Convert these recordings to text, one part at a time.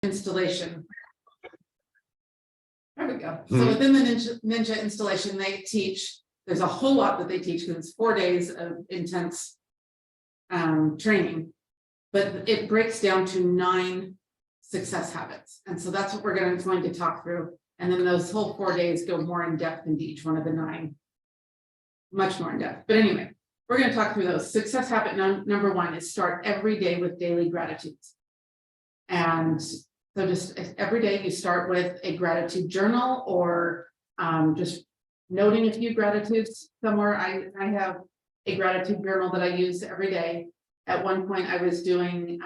installation. There we go. So within the Ninja installation, they teach, there's a whole lot that they teach because it's 4 days of intense training, but it breaks down to 9 success habits. And so that's what we're going to talk through. And then those whole 4 days go more in depth into each one of the 9, much more in depth. But anyway, we're going to talk through those. Success habit number 1 is start every day with daily gratitudes. And so just every day you start with a gratitude journal or just noting a few gratitudes somewhere. I have a gratitude journal that I use every day. At one point I was doing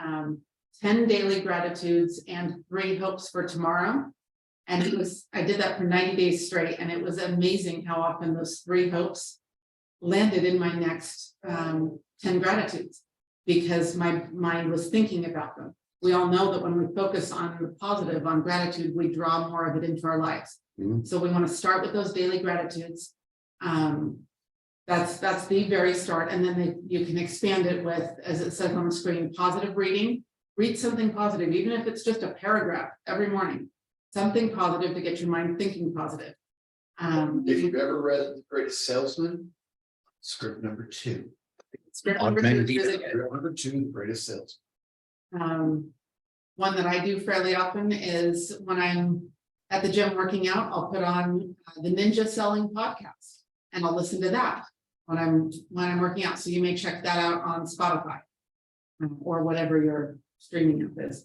10 daily gratitudes and 3 hopes for tomorrow. And I did that for 90 days straight. And it was amazing how often those 3 hopes landed in my next 10 gratitudes because my mind was thinking about them. We all know that when we focus on the positive, on gratitude, we draw more of it into our lives. So we want to start with those daily gratitudes. That's the very start. And then you can expand it with, as it says on the screen, positive reading. Read something positive, even if it's just a paragraph every morning. Something positive to get your mind thinking positive. If you've ever read The Greatest Salesman, script number 2. Script number 2 is really good. Script number 2, The Greatest Salesman. One that I do fairly often is when I'm at the gym working out, I'll put on the Ninja Selling podcast and I'll listen to that when I'm working out. So you may check that out on Spotify or whatever your streaming app is.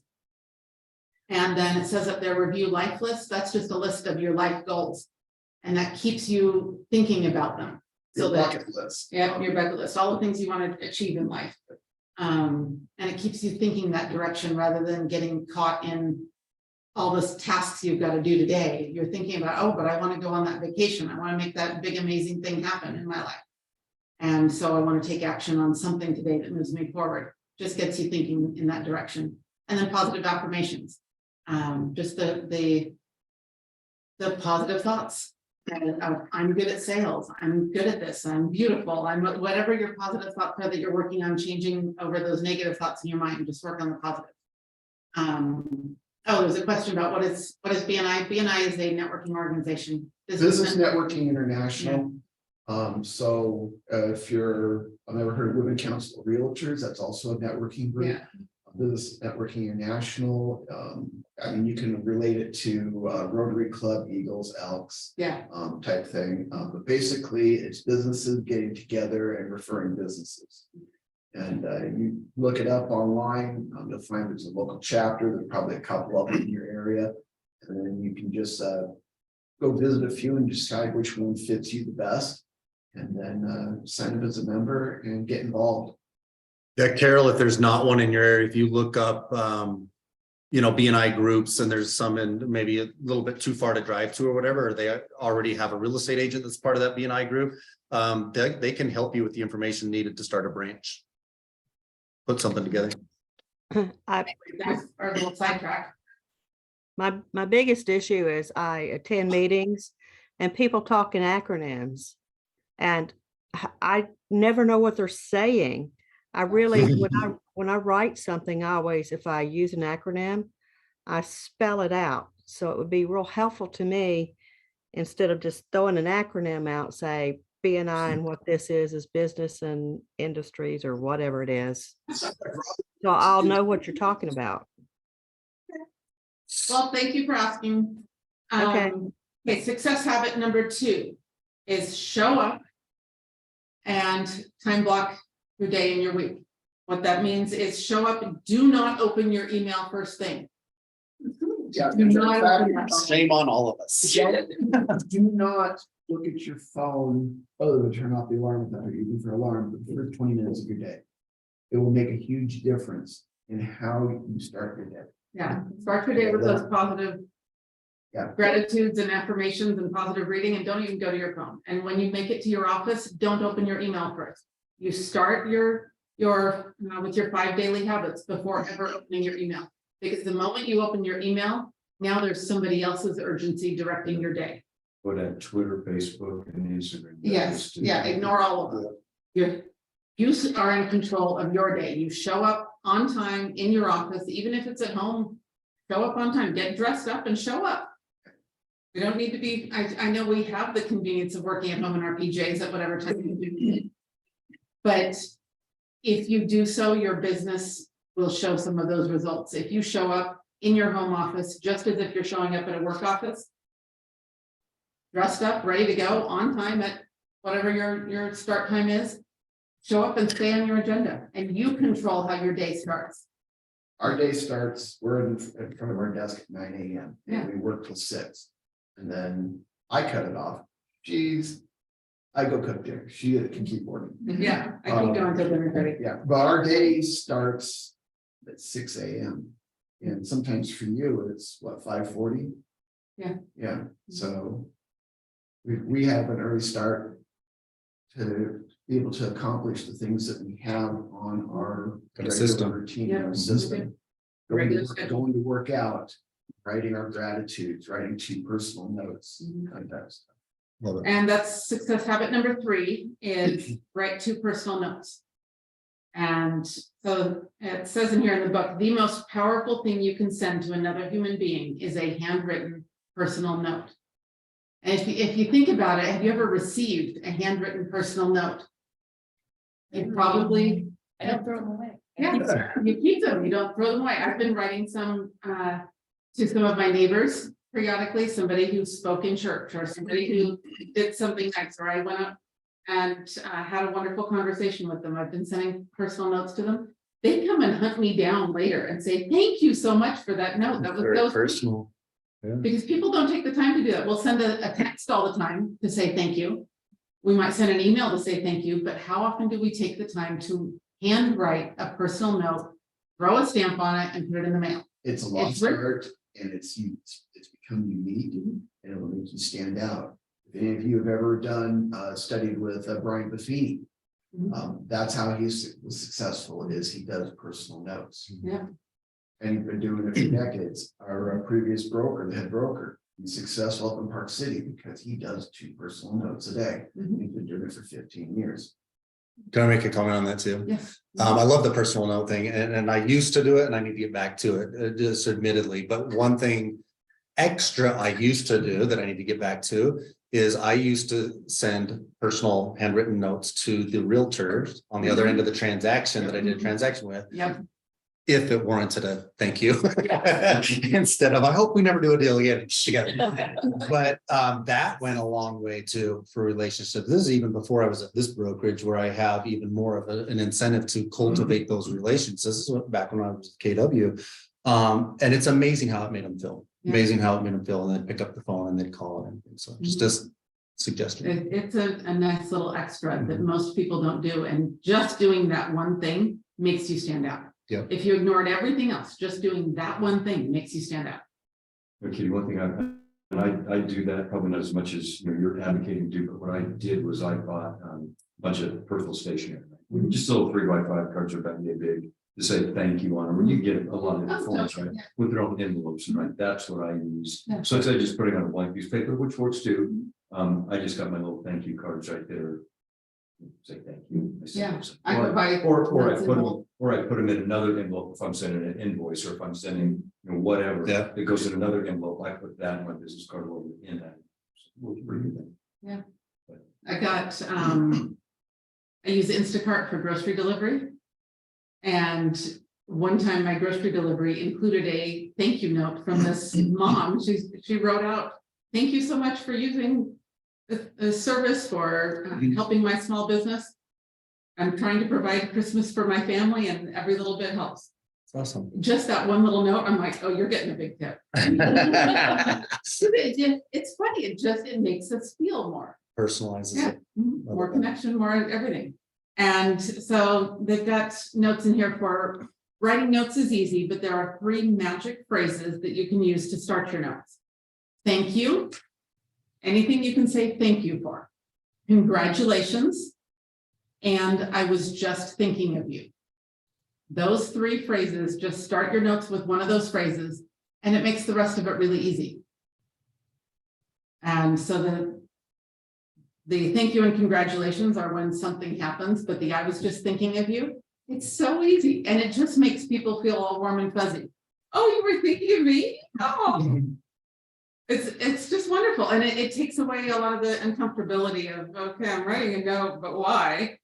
And then it says up there, review life list. That's just a list of your life goals. And that keeps you thinking about them. Your bucket list. Yeah, your bucket list, all the things you want to achieve in life. And it keeps you thinking that direction rather than getting caught in all those tasks you've got to do today. You're thinking about, oh, but I want to go on that vacation. I want to make that big, amazing thing happen in my life. And so I want to take action on something today that moves me forward. Just gets you thinking in that direction. And then positive affirmations. Just the positive thoughts. I'm good at sales. I'm good at this. I'm beautiful. I'm whatever your positive thoughts are that you're working on changing over those negative thoughts in your mind. Just work on the positive. Oh, there's a question about what is BNI? BNI is a networking organization. Business Networking International. So if I've never heard of Women Council of Realtors, that's also a networking group. Yeah. Business Networking International. I mean, you can relate it to Rotary Club, Eagles, Elks, type thing. But basically, it's businesses getting together and referring businesses. And you look it up online, you'll find there's a local chapter. There's probably a couple of them in your area, and then you can just go visit a few and decide which one fits you the best, and then sign up as a member and get involved. Yeah, Carol, if there's not one in your area, if you look up, BNI groups, and there's some in maybe a little bit too far to drive to or whatever, or they already have a real estate agent that's part of that BNI group, they can help you with the information needed to start a branch. Put something together. That's our little sidetrack. My biggest issue is I attend meetings and people talk in acronyms and I never know what they're saying. I really, when I write something, I always, if I use an acronym, I spell it out. So it would be real helpful to me instead of just throwing an acronym out, say BNI and what this is business and industries or whatever it is. So I'll know what you're talking about. Well, thank you for asking. Okay, success habit number 2 is show up and time block your day and your week. What that means is show up and do not open your email first thing. Yeah, Shame on all of us. Do not look at your phone other than turn off the alarm without using for alarm for the first 20 minutes of your day. It will make a huge difference in how you start your day. Yeah, start your day with those positive gratitudes and affirmations and positive reading, and don't even go to your phone. And when you make it to your office, don't open your email first. You start your with your 5 daily habits before ever opening your email, because the moment you open your email, now there's somebody else's urgency directing your day. What at Twitter, Facebook, and Instagram? Yes, ignore all of them. You are in control of your day. You show up on time in your office, even if it's at home show up on time, get dressed up and show up. We don't need to be, I know we have the convenience of working at home in our PJs at whatever time you do. But if you do so, your business will show some of those results. If you show up in your home office, just as if you're showing up at a work office, dressed up, ready to go, on time at whatever your start time is, show up and stay on your agenda, and you control how your day starts. Our day starts, we're in front of our desk at 9 a.m. Yeah. and we work till 6. And then I cut it off. I go cook dinner. She can keep working. Yeah, I keep going till dinner ready. Yeah, but our day starts at 6 a.m. And sometimes for you, it's what, 5:40? Yeah. Yeah, so we have an early start to be able to accomplish the things that we have on our Got a system. regular routine, Yeah. our system. Regular schedule. Going to work out, writing our gratitudes, writing 2 personal notes, Mhm. kind of that stuff. Love it. And that's success habit number 3 is write 2 personal notes. And so it says in here in the book, the most powerful thing you can send to another human being is a handwritten personal note. And if you think about it, have you ever received a handwritten personal note? You probably, I don't throw them away. yeah, you keep them, you don't throw them away. I've been writing some to some of my neighbors periodically, somebody who spoke in church or somebody who did something nice, or I went up and had a wonderful conversation with them. I've been sending personal notes to them. They come and hunt me down later and say, thank you so much for that note. That was Very so personal. because people don't take the time to do that. We'll send a text all the time to say thank you. We might send an email to say thank you, but how often do we take the time to handwrite a personal note, throw a stamp on it and put it in the mail? It's a lost written. art and it's become unique and it will make you stand out. If any of you have ever studied with Brian Buffini, that's how he was successful, is he does personal notes. Yeah. And he's been doing it for decades. Our previous broker, the head broker, he's successful up in Park City because he does 2 personal notes a day. Mhm. He's been doing it for 15 years. Can I make a comment on that too? Yes. I love the personal note thing and I used to do it and I need to get back to it, just admittedly, but one thing extra I used to do that I need to get back to is I used to send personal handwritten notes to the realtors on the other end of the transaction that I did a transaction with. Yep. If it warranted a thank you, instead of, I hope we never do a deal again together. But that went a long way too for relationships. This is even before I was at this brokerage where I have even more of an incentive to cultivate those relations. This is back when I was at KW. And it's amazing how it made them feel. Yeah. Amazing how it made them feel, and then pick up the phone and they'd call and everything. So just a suggestion. It's a nice little extra that most people don't do. And just doing that one thing makes you stand out. Yeah. If you ignored everything else, just doing that one thing makes you stand out. Okay, one thing I do that probably not as much as you're advocating to do, but what I did was I bought a bunch of personal stationery. Just little 3x5 cards are about yay big to say thank you on them. When you get a lot of Oh, forms, right, yeah. with their own envelopes, right? That's what I use. Yeah. So instead of just putting on a blank piece of paper, which works too, I just got my little thank you cards right there. Say thank you. Yeah, I could buy. Or I notes put in them, or I put them in another envelope if I'm sending an invoice, or if I'm sending, whatever. Yeah. It goes in another envelope, I put that in my business card over in that. Works pretty good. I got, I use Instacart for grocery delivery. And one time my grocery delivery included a thank you note from this mom. She wrote out, thank you so much for using the service for helping my small business. I'm trying to provide Christmas for my family and every little bit helps. It's awesome. Just that one little note, I'm like, oh, you're getting a big tip. It's funny, it makes us feel more. Personalizes Yeah, it. more connection, more everything. And so they've got notes in here for writing notes is easy, but there are 3 magic phrases that you can use to start your notes. Thank you. Anything you can say thank you for. Congratulations. And I was just thinking of you. Those 3 phrases, just start your notes with one of those phrases, and it makes the rest of it really easy. And so the thank you and congratulations are when something happens, but the I was just thinking of you, it's so easy and it just makes people feel all warm and fuzzy. Oh, you were thinking of me? Oh. It's just wonderful, and it takes away a lot of the uncomfortability of, okay, I'm writing a note, but why?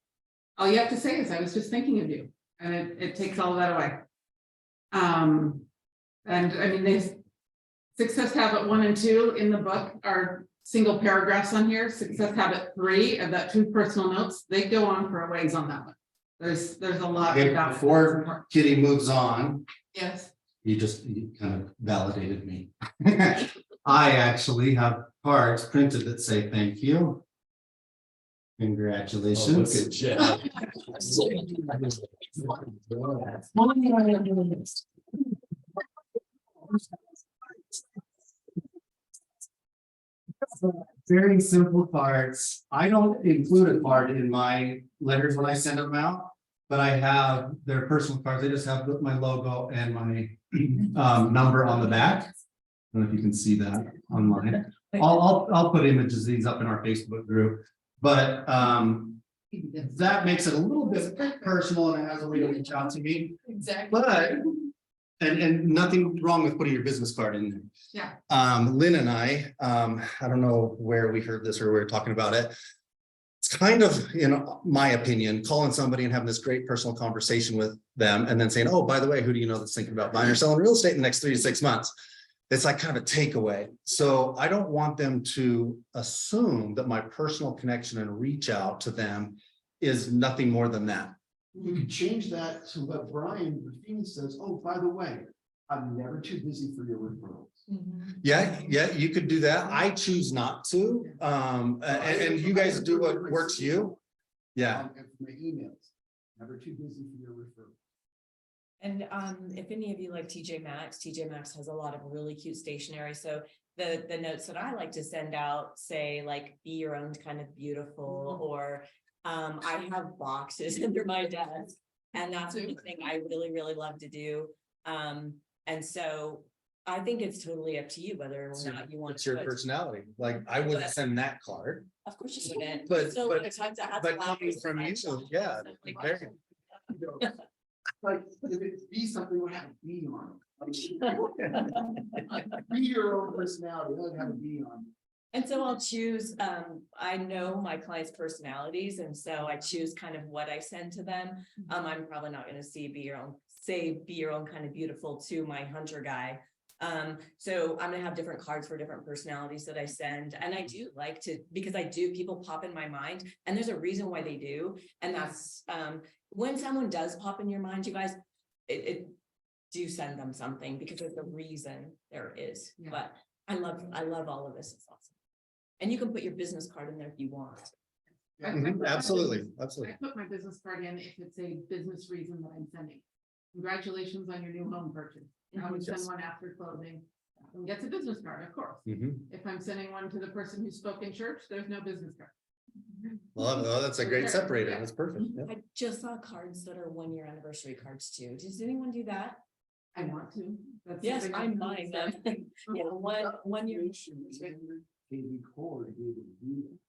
All you have to say is, I was just thinking of you, and it takes all of that away. And I mean, there's success habit 1 and 2 in the book are single paragraphs on here. Success habit 3 of that 2 personal notes, they go on for a ways on that one. There's a lot Okay, about before Kitty moves on, yes. you kind of validated me. I actually have cards printed that say thank you. Congratulations. Look at Jeff. Very simple cards. I don't include a card in my letters when I send them out, but I have their personal cards. They just have my logo and my number on the back. I don't know if you can see that online. I'll put images of these up in our Facebook group, but that makes it a little bit personal and it has a way to reach out to me. Exactly. But and nothing wrong with putting your business card in there. Yeah. Lynn and I don't know where we heard this or we were talking about it. It's kind of, in my opinion, calling somebody and having this great personal conversation with them and then saying, oh, by the way, who do you know that's thinking about buying or selling real estate in the next 3 to 6 months? It's like kind of a takeaway. So I don't want them to assume that my personal connection and reach out to them is nothing more than that. You could change that to what Brian Ruffini says, oh, by the way, I'm never too busy for your referrals. Yeah, you could do that. I choose not to. And you guys do what works for you. Yeah. And for my emails, never too busy for your referrals. And if any of you like TJ Maxx has a lot of really cute stationery. So the notes that I like to send out say like, be your own kind of beautiful, or I have boxes under my desk, and that's one thing I really, really love to do. And so I think it's totally up to you whether or not you want It's to. your personality. Like I wouldn't send that card. Of course you wouldn't. But- So but- at times I have but flowers coming in from my you, shop. yeah, Like, very- Like, if it be something, would have a bee on it. Be your own personality, don't have a bee on it. And so I'll choose, I know my clients' personalities, and so I choose kind of what I send to them. I'm probably not gonna be your own kind of beautiful to my hunter guy. So I'm gonna have different cards for different personalities that I send. And I do like to, because people pop in my mind, and there's a reason why they do. And that's, when someone does pop in your mind, you guys, it do send them something because there's a reason there is. Yeah. But I love all of this. It's awesome. And you can put your business card in there if you want. Absolutely. I put my business card in if it's a business reason that I'm sending. Congratulations on your new home purchase. I would send one after closing. And gets a business card, of course. If I'm sending one to the person who spoke in church, there's no business card. Well, that's a great separator. That's perfect. Yeah. I just saw cards that are 1-year anniversary cards too. Does anyone do that? I want to. That's Yes, something I'm that- buying them. Yeah, one year. Katie Core gave it to you.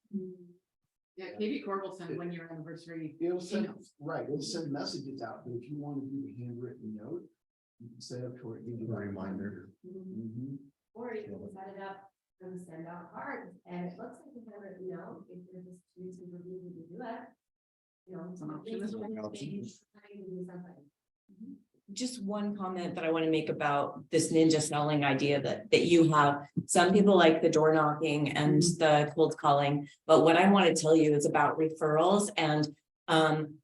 Yeah, Katie Core will send 1-year anniversary. It'll send, emails. right, it'll send messages out, but if you want to do the handwritten note, you can set up to it, give you a reminder. Or you can set it up and send out cards, and it looks like you have it, you know, if you're just using the reason to do it. You know, It's an option as well. trying to do something. Just one comment that I want to make about this ninja selling idea that you have. Some people like the door knocking and the cold calling, but what I want to tell you is about referrals, and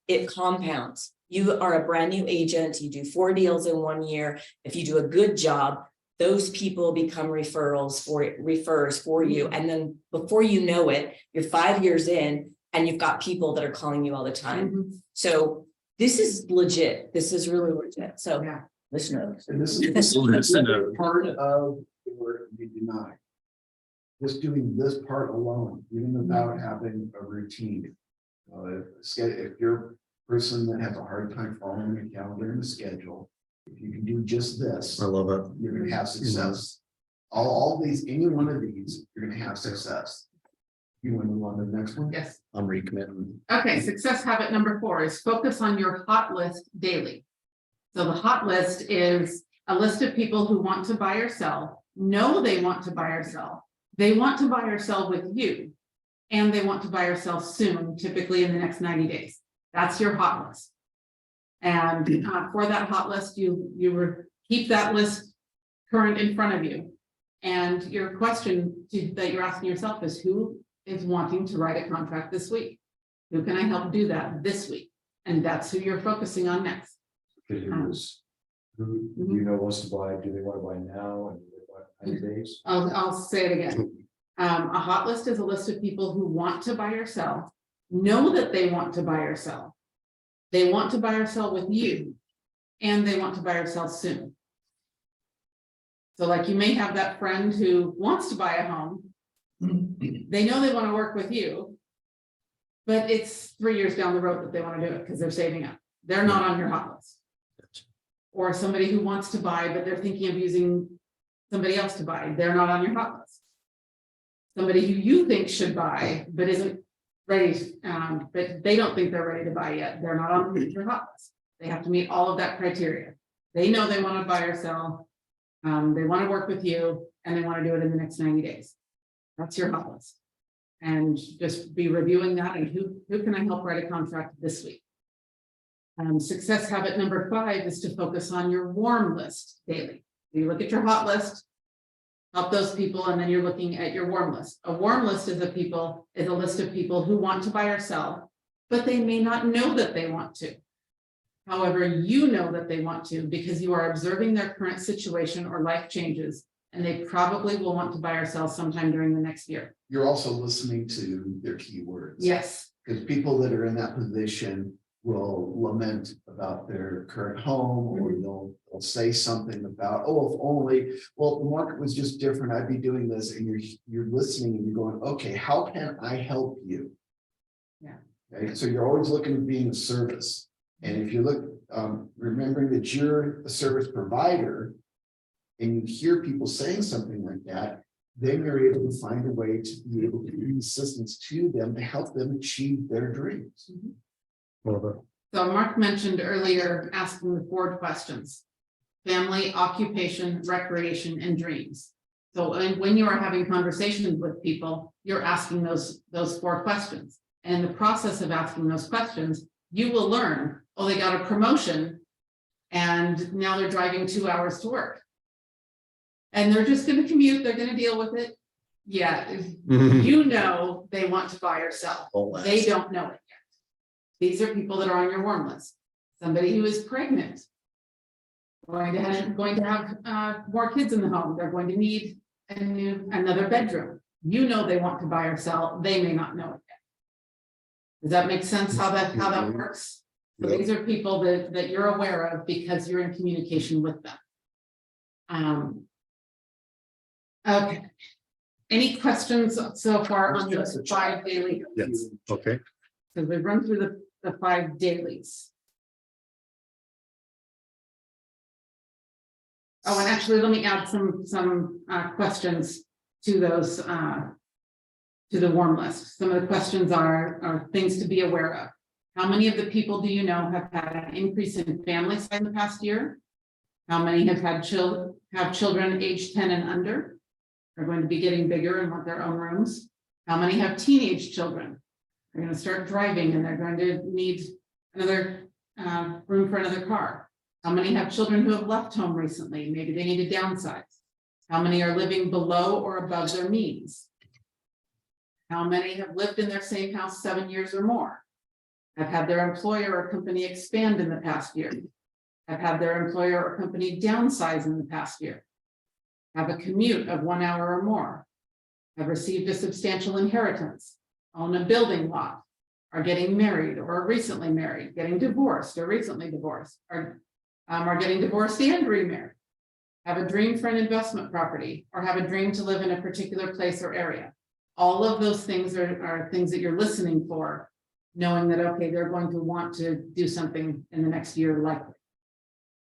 it compounds. You are a brand new agent, you do 4 deals in 1 year. If you do a good job, those people become refers for you. And then before you know it, you're 5 years in and you've got people that are calling you all the time. So this is legit. This is really legit. So Yeah. listen up. And this is part of your you deny. Just doing this part alone, even without having a routine. If you're a person that has a hard time following a calendar and a schedule, if you can do just this, I love it. you're gonna have success. All these, any one of these, you're gonna have success. You want to move on to the next one? Yes. I'm recommitting. Okay, success habit number 4 is focus on your hot list daily. So the hot list is a list of people who want to buy or sell, know they want to buy or sell. They want to buy or sell with you, and they want to buy or sell soon, typically in the next 90 days. That's your hot list. And for that hot list, you keep that list current in front of you. And your question that you're asking yourself is, who is wanting to write a contract this week? Who can I help do that this week? And that's who you're focusing on next. Okay, who you know wants to buy, do they want to buy now and do they want 90 days? I'll say it again. A hot list is a list of people who want to buy or sell, know that they want to buy or sell. They want to buy or sell with you, and they want to buy or sell soon. So like you may have that friend who wants to buy a home. They know they want to work with you, but it's 3 years down the road that they want to do it because they're saving up. They're not on your hot list. Or somebody who wants to buy, but they're thinking of using somebody else to buy. They're not on your hot list. Somebody who you think should buy, but isn't ready, but they don't think they're ready to buy yet. They're not on your hot list. They have to meet all of that criteria. They know they want to buy or sell. They want to work with you, and they want to do it in the next 90 days. That's your hot list. And just be reviewing that, and who can I help write a contract this week? Success habit number 5 is to focus on your warm list daily. You look at your hot list, help those people, and then you're looking at your warm list. A warm list is a list of people who want to buy or sell, but they may not know that they want to. However, you know that they want to because you are observing their current situation or life changes, and they probably will want to buy or sell sometime during the next year. You're also listening to their keywords. Yes. Because people that are in that position will lament about their current home, or they'll say something about, oh, if only, well, the market was just different, I'd be doing this, and you're listening and you're going, okay, how can I help you? Yeah. Okay, so you're always looking at being of service. And if you look, remembering that you're a service provider, and you hear people saying something like that, then you're able to find a way to be able to give assistance to them to help them achieve their dreams. So Mark mentioned earlier asking the 4 questions: family, occupation, recreation, and dreams. So when you are having conversations with people, you're asking those 4 questions. And in the process of asking those questions, you will learn, oh, they got a promotion and now they're driving 2 hours to work. And they're just going to commute, they're going to deal with it. Yeah, you know they want to buy or sell. They don't know it yet. These are people that are on your warm list. Somebody who is pregnant, going to have more kids in the home. They're going to need another bedroom. You know they want to buy or sell. They may not know it yet. Does that make sense how that works? So these are people that you're aware of because you're in communication with them. Okay. Any questions so far on the 5 daily? Yes, okay. So we've run through the 5 dailies. Oh, and actually, let me add some questions to those to the warm list. Some of the questions are things to be aware of. How many of the people do you know have had an increase in family size in the past year? How many have had children aged 10 and under? Are going to be getting bigger and want their own rooms. How many have teenage children? They're going to start driving and they're going to need another room for another car. How many have children who have left home recently? Maybe they need to downsize. How many are living below or above their means? How many have lived in their same house 7 years or more? Have had their employer or company expand in the past year? Have had their employer or company downsize in the past year? Have a commute of 1 hour or more? Have received a substantial inheritance? Own a building lot? Are getting married or recently married? Getting divorced or recently divorced? Are getting divorced and remarried? Have a dream for an investment property, or have a dream to live in a particular place or area? All of those things are things that you're listening for, knowing that, okay, they're going to want to do something in the next year likely.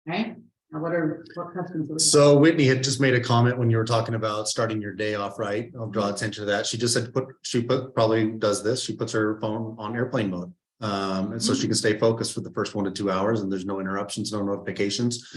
Okay, now what questions? So Whitney had just made a comment when you were talking about starting your day off, right? I'll draw attention to that. She just said she probably does this. She puts her phone on airplane mode. And so she can stay focused for the first 1 to 2 hours and there's no interruptions, no notifications.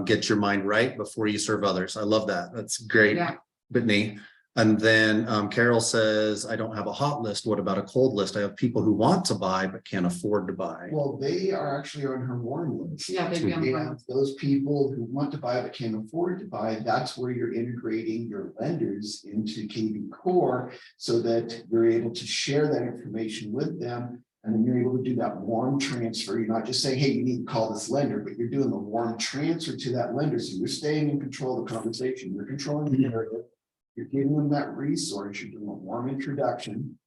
Get your mind right before you serve others. I love that. That's great, Yeah. Whitney. And then Carol says, I don't have a hot list. What about a cold list? I have people who want to buy but can't afford to buy. Well, they are actually on her warm list. Yeah, they'd be on the And those people who want to buy but can't afford to buy, that's where you're integrating your lenders into KB Core so that you're able to share that information with them. And then you're able to do that warm transfer. You're not just saying, hey, you need to call this lender, but you're doing the warm transfer to that lender. So you're staying in control of the conversation. You're controlling the narrative. You're giving them that resource. You're doing a warm introduction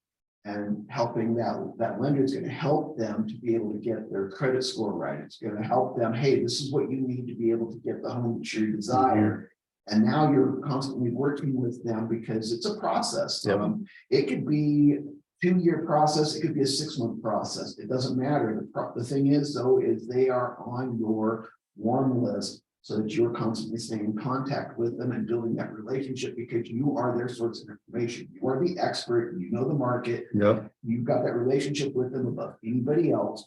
and helping that lender is going to help them to be able to get their credit score right. It's going to help them. Hey, this is what you need to be able to get the home that you desire. And now you're constantly working with them because it's a process. Yep. It could be a 2-year process. It could be a 6-month process. It doesn't matter. The thing is, though, is they are on your warm list so that you're constantly staying in contact with them and building that relationship because you are their source of information. You are the expert. You know the market. Yep. You've got that relationship with them above anybody else.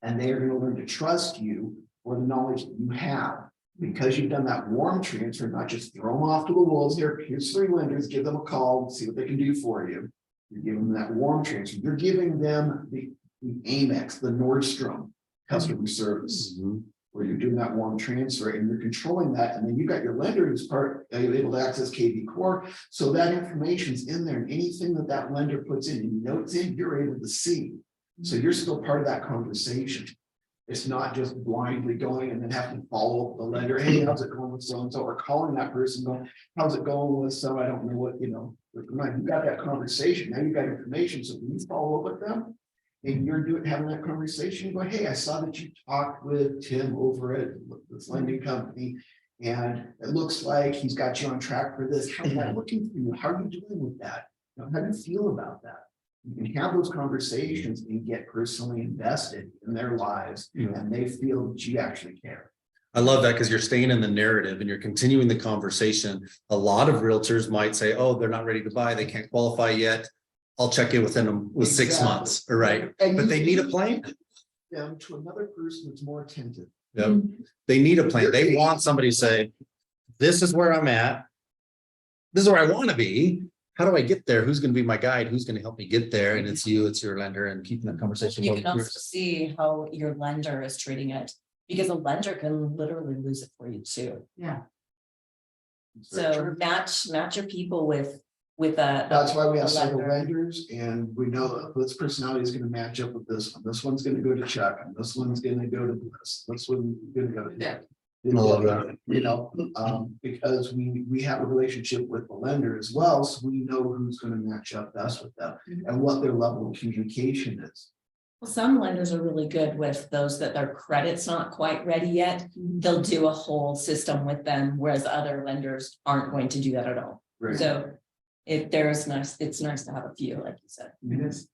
And they are going to learn to trust you for the knowledge that you have. Because you've done that warm transfer, not just throw them off to the wolves. Here's 3 lenders, give them a call, see what they can do for you. You're giving them that warm transfer. You're giving them the Amex, the Nordstrom customer service, where you're doing that warm transfer and you're controlling that. And then you've got your lender who's you're able to access KB Core. So that information's in there and anything that lender puts in and notes in, you're able to see. So you're still part of that conversation. It's not just blindly going and then having to follow up the lender. Hey, how's it going with so-and-so? Or calling that person going, how's it going with so I don't know what, you got that conversation. Now you've got information. So when you follow up with them and you're having that conversation, you go, hey, I saw that you talked with Tim over at this lending company. And it looks like he's got you on track for this. How's that looking for you? How are you doing with that? How do you feel about that? You can have those conversations and get personally invested in their lives and they feel that you actually care. I love that because you're staying in the narrative and you're continuing the conversation. A lot of realtors might say, oh, they're not ready to buy. They can't qualify yet. I'll check in within them with 6 months. All right. And but they need a plan. Them to another person that's more attentive. Yep. They need a plan. They want somebody to say, this is where I'm at. This is where I want to be. How do I get there? Who's going to be my guide? Who's going to help me get there? And it's you, it's your lender, and keeping that conversation. You can also see how your lender is treating it, because a lender can literally lose it for you too. Yeah. So match your people with That's why we have a several lender. lenders and we know that this personality is going to match up with this one. This one's going to go to Chuck and this one's going to go to this. This one's going to go to Yeah. Because we have a relationship with the lender as well, so we know who's going to match up best with them and what their level of communication is. Well, some lenders are really good with those that their credit's not quite ready yet. They'll do a whole system with them, whereas other lenders aren't going to do that at all. Right. So it's nice to have a few, like you said. It is.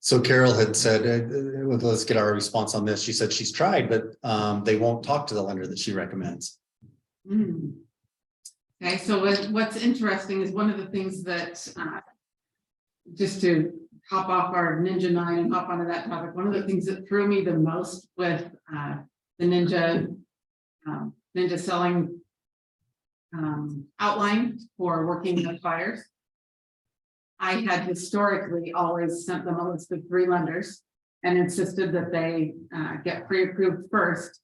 So Carol had said, let's get our response on this. She said she's tried, but they won't talk to the lender that she recommends. Okay, so what's interesting is one of the things that, just to hop off our Ninja 9 and hop onto that topic, one of the things that threw me the most with the Ninja selling outline for working with buyers. I had historically always sent them a list of 3 lenders and insisted that they get pre-approved first.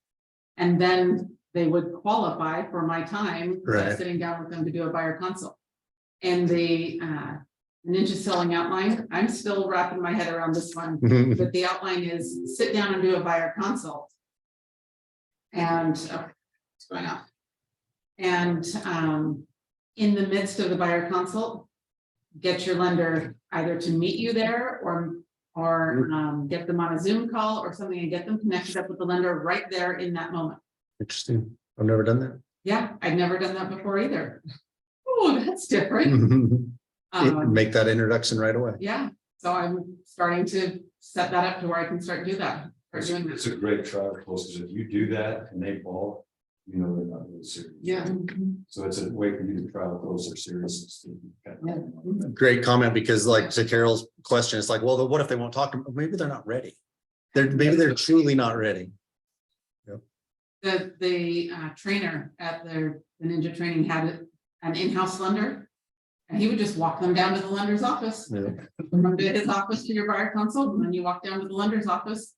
And then they would qualify for my time sitting down with them to do a buyer consult. And the Ninja selling outline, I'm still wrapping my head around this one, but the outline is sit down and do a buyer consult. And what's going on? And in the midst of the buyer consult, get your lender either to meet you there or get them on a Zoom call or something and get them connected up with the lender right there in that moment. Interesting. I've never done that. Yeah, I've never done that before either. Oh, that's different. Make that introduction right away. Yeah, so I'm starting to set that up to where I can start doing that. It's a great trial close, because if you do that and they fall, they're not really serious. Yeah. So it's a way for you to travel closer seriousness. Great comment, because like to Carol's question, it's like, well, what if they won't talk to them? Maybe they're not ready. maybe they're truly not ready. The trainer at the ninja training had an in-house lender. And he would just walk them down to the lender's office. Yeah. From his office to your buyer consult, and then you walk down to the lender's office,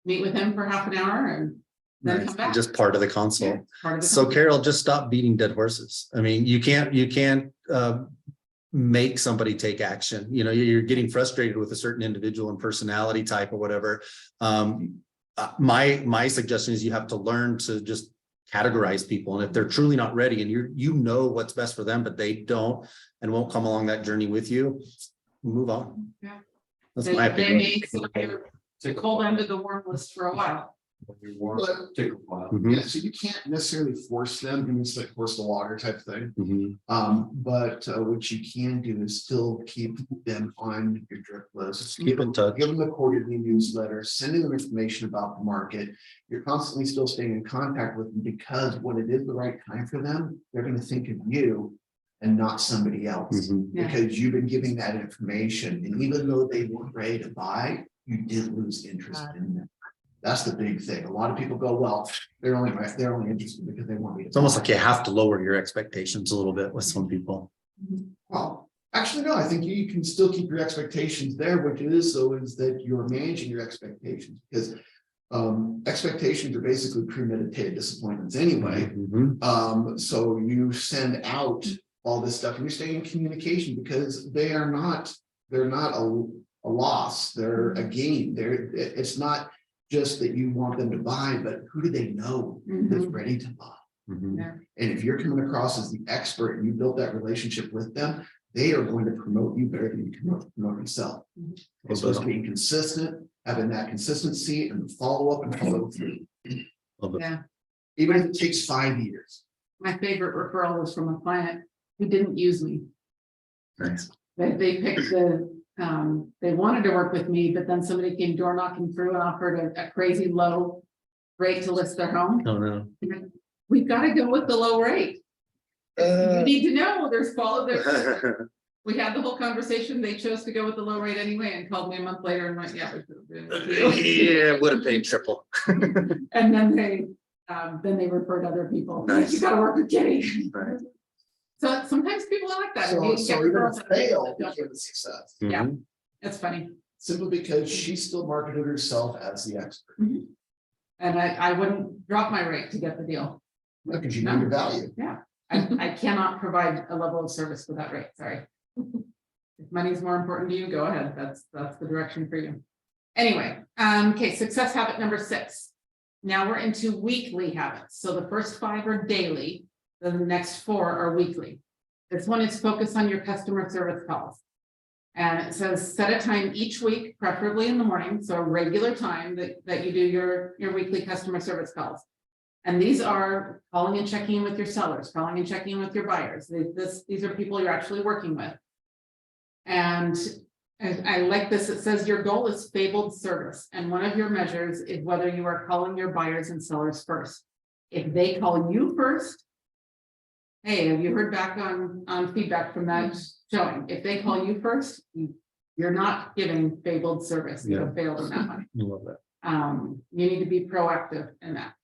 meet with him for half an hour and then come back. Just part of the console. Yeah, part of the So consult. Carol, just stop beating dead horses. I mean, you can't make somebody take action. You know, you're getting frustrated with a certain individual and personality type or whatever. My suggestion is you have to learn to just categorize people. And if they're truly not ready and you know what's best for them, but they don't and won't come along that journey with you, move on. Yeah. That's They my opinion. may sit there to cold under the worm list for a while. Take a while. Mhm, Yeah, so you can't necessarily force them, and it's like force the water type thing. mhm. But what you can do is still keep them on your drip list. Keep in touch. Give them a quarterly newsletter, sending them information about the market. You're constantly still staying in contact with them, because when it is the right time for them, they're gonna think of you and not somebody else. Mhm. Yeah. Because you've been giving that information, and even though they weren't ready to buy, you did lose interest in them. That's the big thing. A lot of people go, well, they're only interested because they want me to. It's almost buy. like you have to lower your expectations a little bit with some people. Well, actually, no, I think you can still keep your expectations there. What it is, so is that you're managing your expectations, because expectations are basically premeditated disappointments anyway. Mhm. So you send out all this stuff and you stay in communication, because they're not a loss, they're a gain. It's not just that you want them to buy, but who do they know that's ready to buy? Mhm. And if you're coming across as the expert and you build that relationship with them, they are going to promote you better than you can promote yourself. It's supposed to be consistent, having that consistency and follow up and follow through, Yeah, even if it takes 5 years. my favorite referral was from a client who didn't use me. Nice. They picked they wanted to work with me, but then somebody came door knocking through and offered a crazy low rate to list their home. Oh, no. We've got to go with the low rate. You need to know there's we had the whole conversation. They chose to go with the low rate anyway and called me a month later and went, yeah. Yeah, would have paid triple. And then they referred other people. Nice. You gotta work with Kitty. Right. So sometimes people are like that. So You get even referrals if that- it failed, became a success, Yeah. Mhm. That's funny. simply because she still marketed herself as the expert, And I wouldn't drop my rate to get the deal. because you know your value. I cannot provide a level of service for that rate, sorry. If money's more important to you, go ahead, that's the direction for you. Anyway, okay, success habit number 6. Now we're into weekly habits, so the first 5 are daily, the next 4 are weekly. This one is focused on your customer service calls. And it says set a time each week, preferably in the morning, so a regular time that you do your weekly customer service calls. And these are calling and checking in with your sellers, calling and checking in with your buyers. These are people you're actually working with. And I like this, it says your goal is fabled service. And one of your measures is whether you are calling your buyers and sellers first. If they call you first, hey, have you heard back on feedback from that showing? If they call you first, you're not giving fabled service. You have failed in that one. I love that. You need to be proactive in that.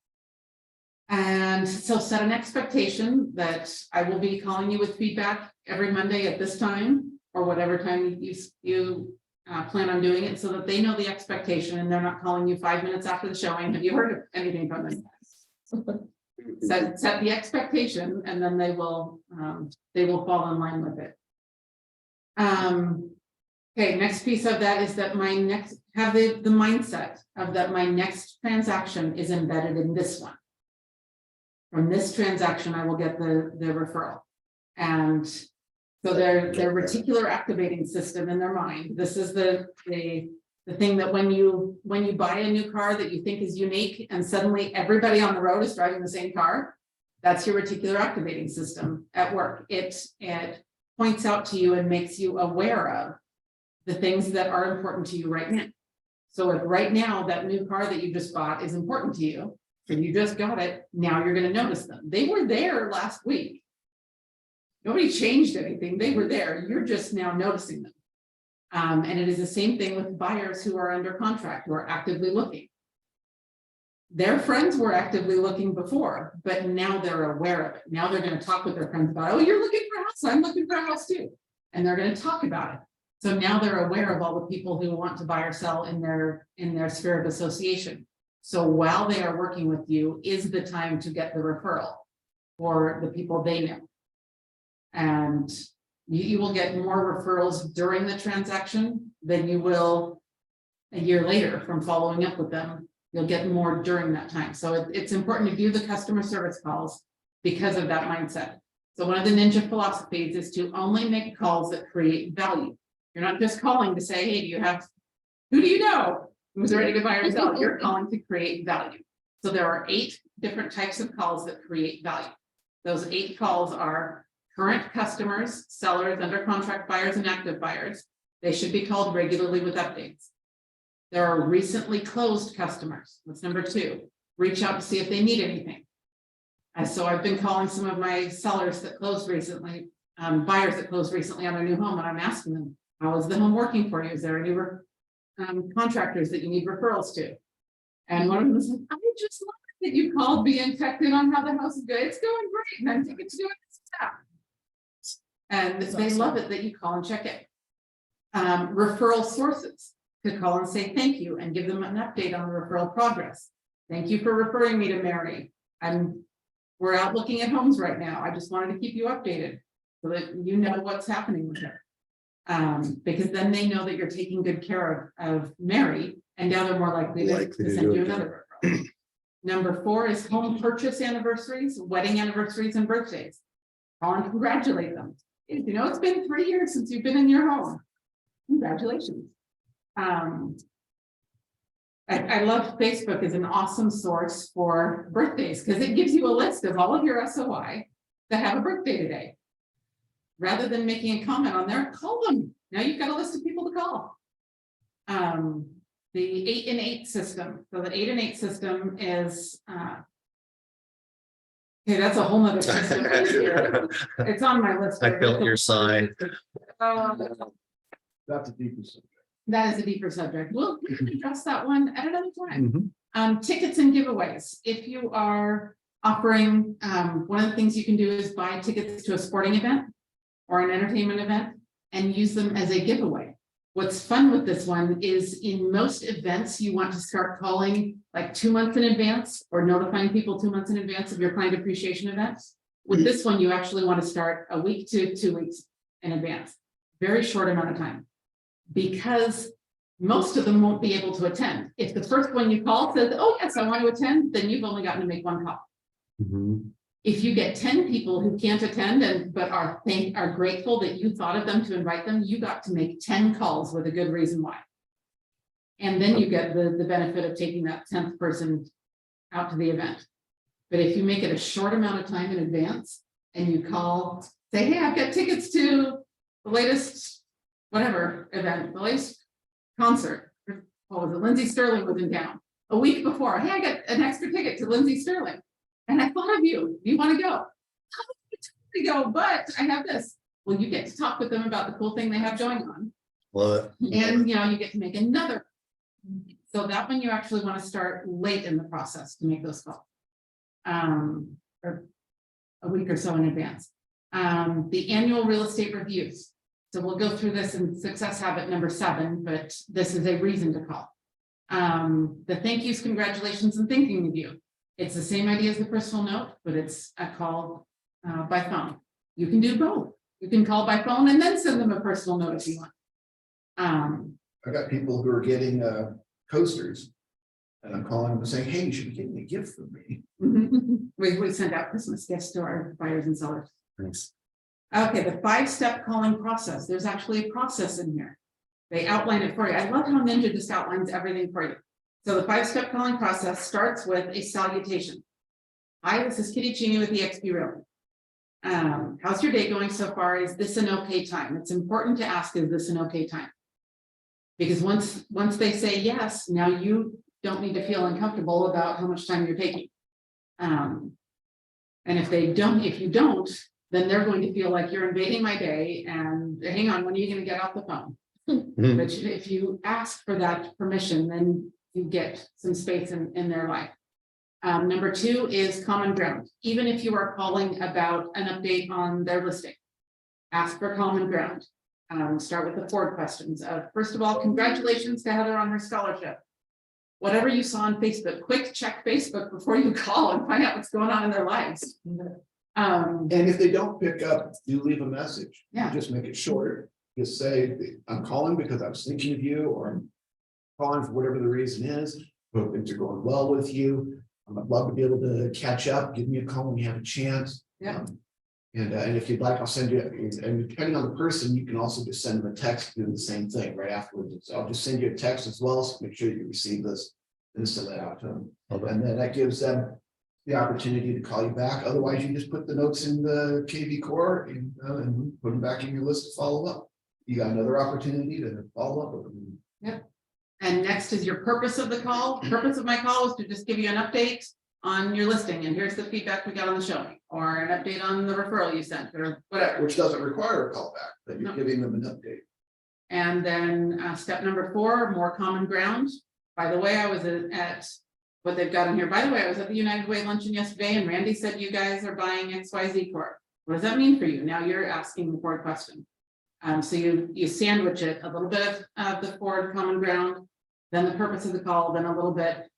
And so set an expectation that I will be calling you with feedback every Monday at this time, or whatever time you plan on doing it, so that they know the expectation and they're not calling you 5 minutes after the showing. Have you heard anything from them? Set the expectation, and then they will fall in line with it. Okay, next piece of that is that have the mindset of that my next transaction is embedded in this one. From this transaction, I will get the referral. And so their reticular activating system in their mind, this is the thing that when you buy a new car that you think is unique and suddenly everybody on the road is driving the same car, that's your reticular activating system at work. It points out to you and makes you aware of the things that are important to you right now. So if right now that new car that you just bought is important to you, and you just got it, now you're going to notice them. They were there last week. Nobody changed anything. They were there. You're just now noticing them. And it is the same thing with buyers who are under contract, who are actively looking. Their friends were actively looking before, but now they're aware of it. Now they're going to talk with their friends about, oh, you're looking for a house, I'm looking for a house too. And they're going to talk about it. So now they're aware of all the people who want to buy or sell in their sphere of association. So while they are working with you is the time to get the referral for the people they know. And you will get more referrals during the transaction than you will a year later from following up with them. You'll get more during that time. So it's important to do the customer service calls because of that mindset. So one of the ninja philosophies is to only make calls that create value. You're not just calling to say, hey, who do you know who's ready to buy or sell? You're calling to create value. So there are 8 different types of calls that create value. Those 8 calls are current customers, sellers, under contract buyers, and active buyers. They should be called regularly with updates. There are recently closed customers. That's number 2. Reach out to see if they need anything. And so I've been calling some of my sellers that closed recently, buyers that closed recently on a new home, and I'm asking them, how is the home working for you? Is there any contractors that you need referrals to? And one of them said, I just love it that you called me and checked in on how the house is going. It's going great, and I'm taking to do it staff. And they love it that you call and check it. Referral sources to call and say thank you and give them an update on the referral progress. Thank you for referring me to Mary. We're out looking at homes right now. I just wanted to keep you updated so that you know what's happening with her. Because then they know that you're taking good care of Mary, and now they're more likely to send you another referral. Number 4 is home purchase anniversaries, wedding anniversaries, and birthdays. Call and congratulate them. If you know it's been 3 years since you've been in your home, congratulations. I love Facebook as an awesome source for birthdays because it gives you a list of all of your SOI that have a birthday today. Rather than making a comment on there, call them. Now you've got a list of people to call. The 8 and 8 system. So the 8 and 8 system is okay, that's a whole nother system. It's on my list. I felt your sigh. That's a deeper subject. That is a deeper subject. We can address that one at another time. Tickets and giveaways. If you are offering, one of the things you can do is buy tickets to a sporting event or an entertainment event and use them as a giveaway. What's fun with this one is in most events, you want to start calling like 2 months in advance or notifying people 2 months in advance of your client appreciation events. With this one, you actually want to start a week to 2 weeks in advance. Very short amount of time. Because most of them won't be able to attend. If the first one you call says, oh yes, I want to attend, then you've only gotten to make 1 call. If you get 10 people who can't attend but are grateful that you thought of them to invite them, you got to make 10 calls with a good reason why. And then you get the benefit of taking that 10th person out to the event. But if you make it a short amount of time in advance and you call, say, hey, I've got tickets to the latest whatever event, the latest concert. What was it? Lindsey Sterling was in town a week before. Hey, I got an extra ticket to Lindsey Sterling. And I thought of you. Do you want to go? I totally go, but I have this. Well, you get to talk with them about the cool thing they have going on. What? And you get to make another. So that one you actually want to start late in the process to make those calls. Or a week or so in advance. The annual real estate reviews. So we'll go through this in success habit number 7, but this is a reason to call. The thank yous, congratulations, and thinking of you. It's the same idea as the personal note, but it's a call by phone. You can do both. You can call by phone and then send them a personal note if you want. I got people who are getting coasters, and I'm calling them and saying, hey, you should be getting a gift from me. We send out Christmas gifts to our buyers and sellers. Thanks. Okay, the 5-step calling process. There's actually a process in here. They outline it for you. I love how Ninja just outlines everything for you. So the 5-step calling process starts with a salutation. Hi, this is Kitty Cheney with eXp Realty. How's your day going so far? Is this an okay time? It's important to ask, is this an okay time? Because once they say yes, now you don't need to feel uncomfortable about how much time you're taking. And if you don't, then they're going to feel like you're invading my day and hang on, when are you going to get off the phone? Mhm. But if you ask for that permission, then you get some space in their life. Number 2 is common ground. Even if you are calling about an update on their listing, ask for common ground. Start with the 4 questions. First of all, congratulations to Heather on her scholarship. Whatever you saw on Facebook, quick check Facebook before you call and find out what's going on in their lives. And if they don't pick up, you leave a message. Yeah. Just make it short. Just say, I'm calling because I was thinking of you, or I'm calling for whatever the reason is. Hope things are going well with you. I'd love to be able to catch up. Give me a call when you have a chance. Yeah. And if you'd like, I'll send you, and depending on the person, you can also just send them a text doing the same thing right afterwards. So I'll just send you a text as well, so make sure you receive this and send that out to them. Okay. And then that gives them the opportunity to call you back. Otherwise, you just put the notes in the KV core and put them back in your list to follow up. You got another opportunity to follow up with them. And next is your purpose of the call. Purpose of my call is to just give you an update on your listing, and here's the feedback we got on the showing, or an update on the referral you sent, or whatever. Which doesn't require a call back, but you're No. giving them an update. And then step number 4, more common ground. By the way, I was at what they've got in here. By the way, I was at the United Way luncheon yesterday, and Randy said you guys are buying XYZ Corp. What does that mean for you? Now you're asking the Ford question. So you sandwich it, a little bit of the Ford common ground, then the purpose of the call, then a little bit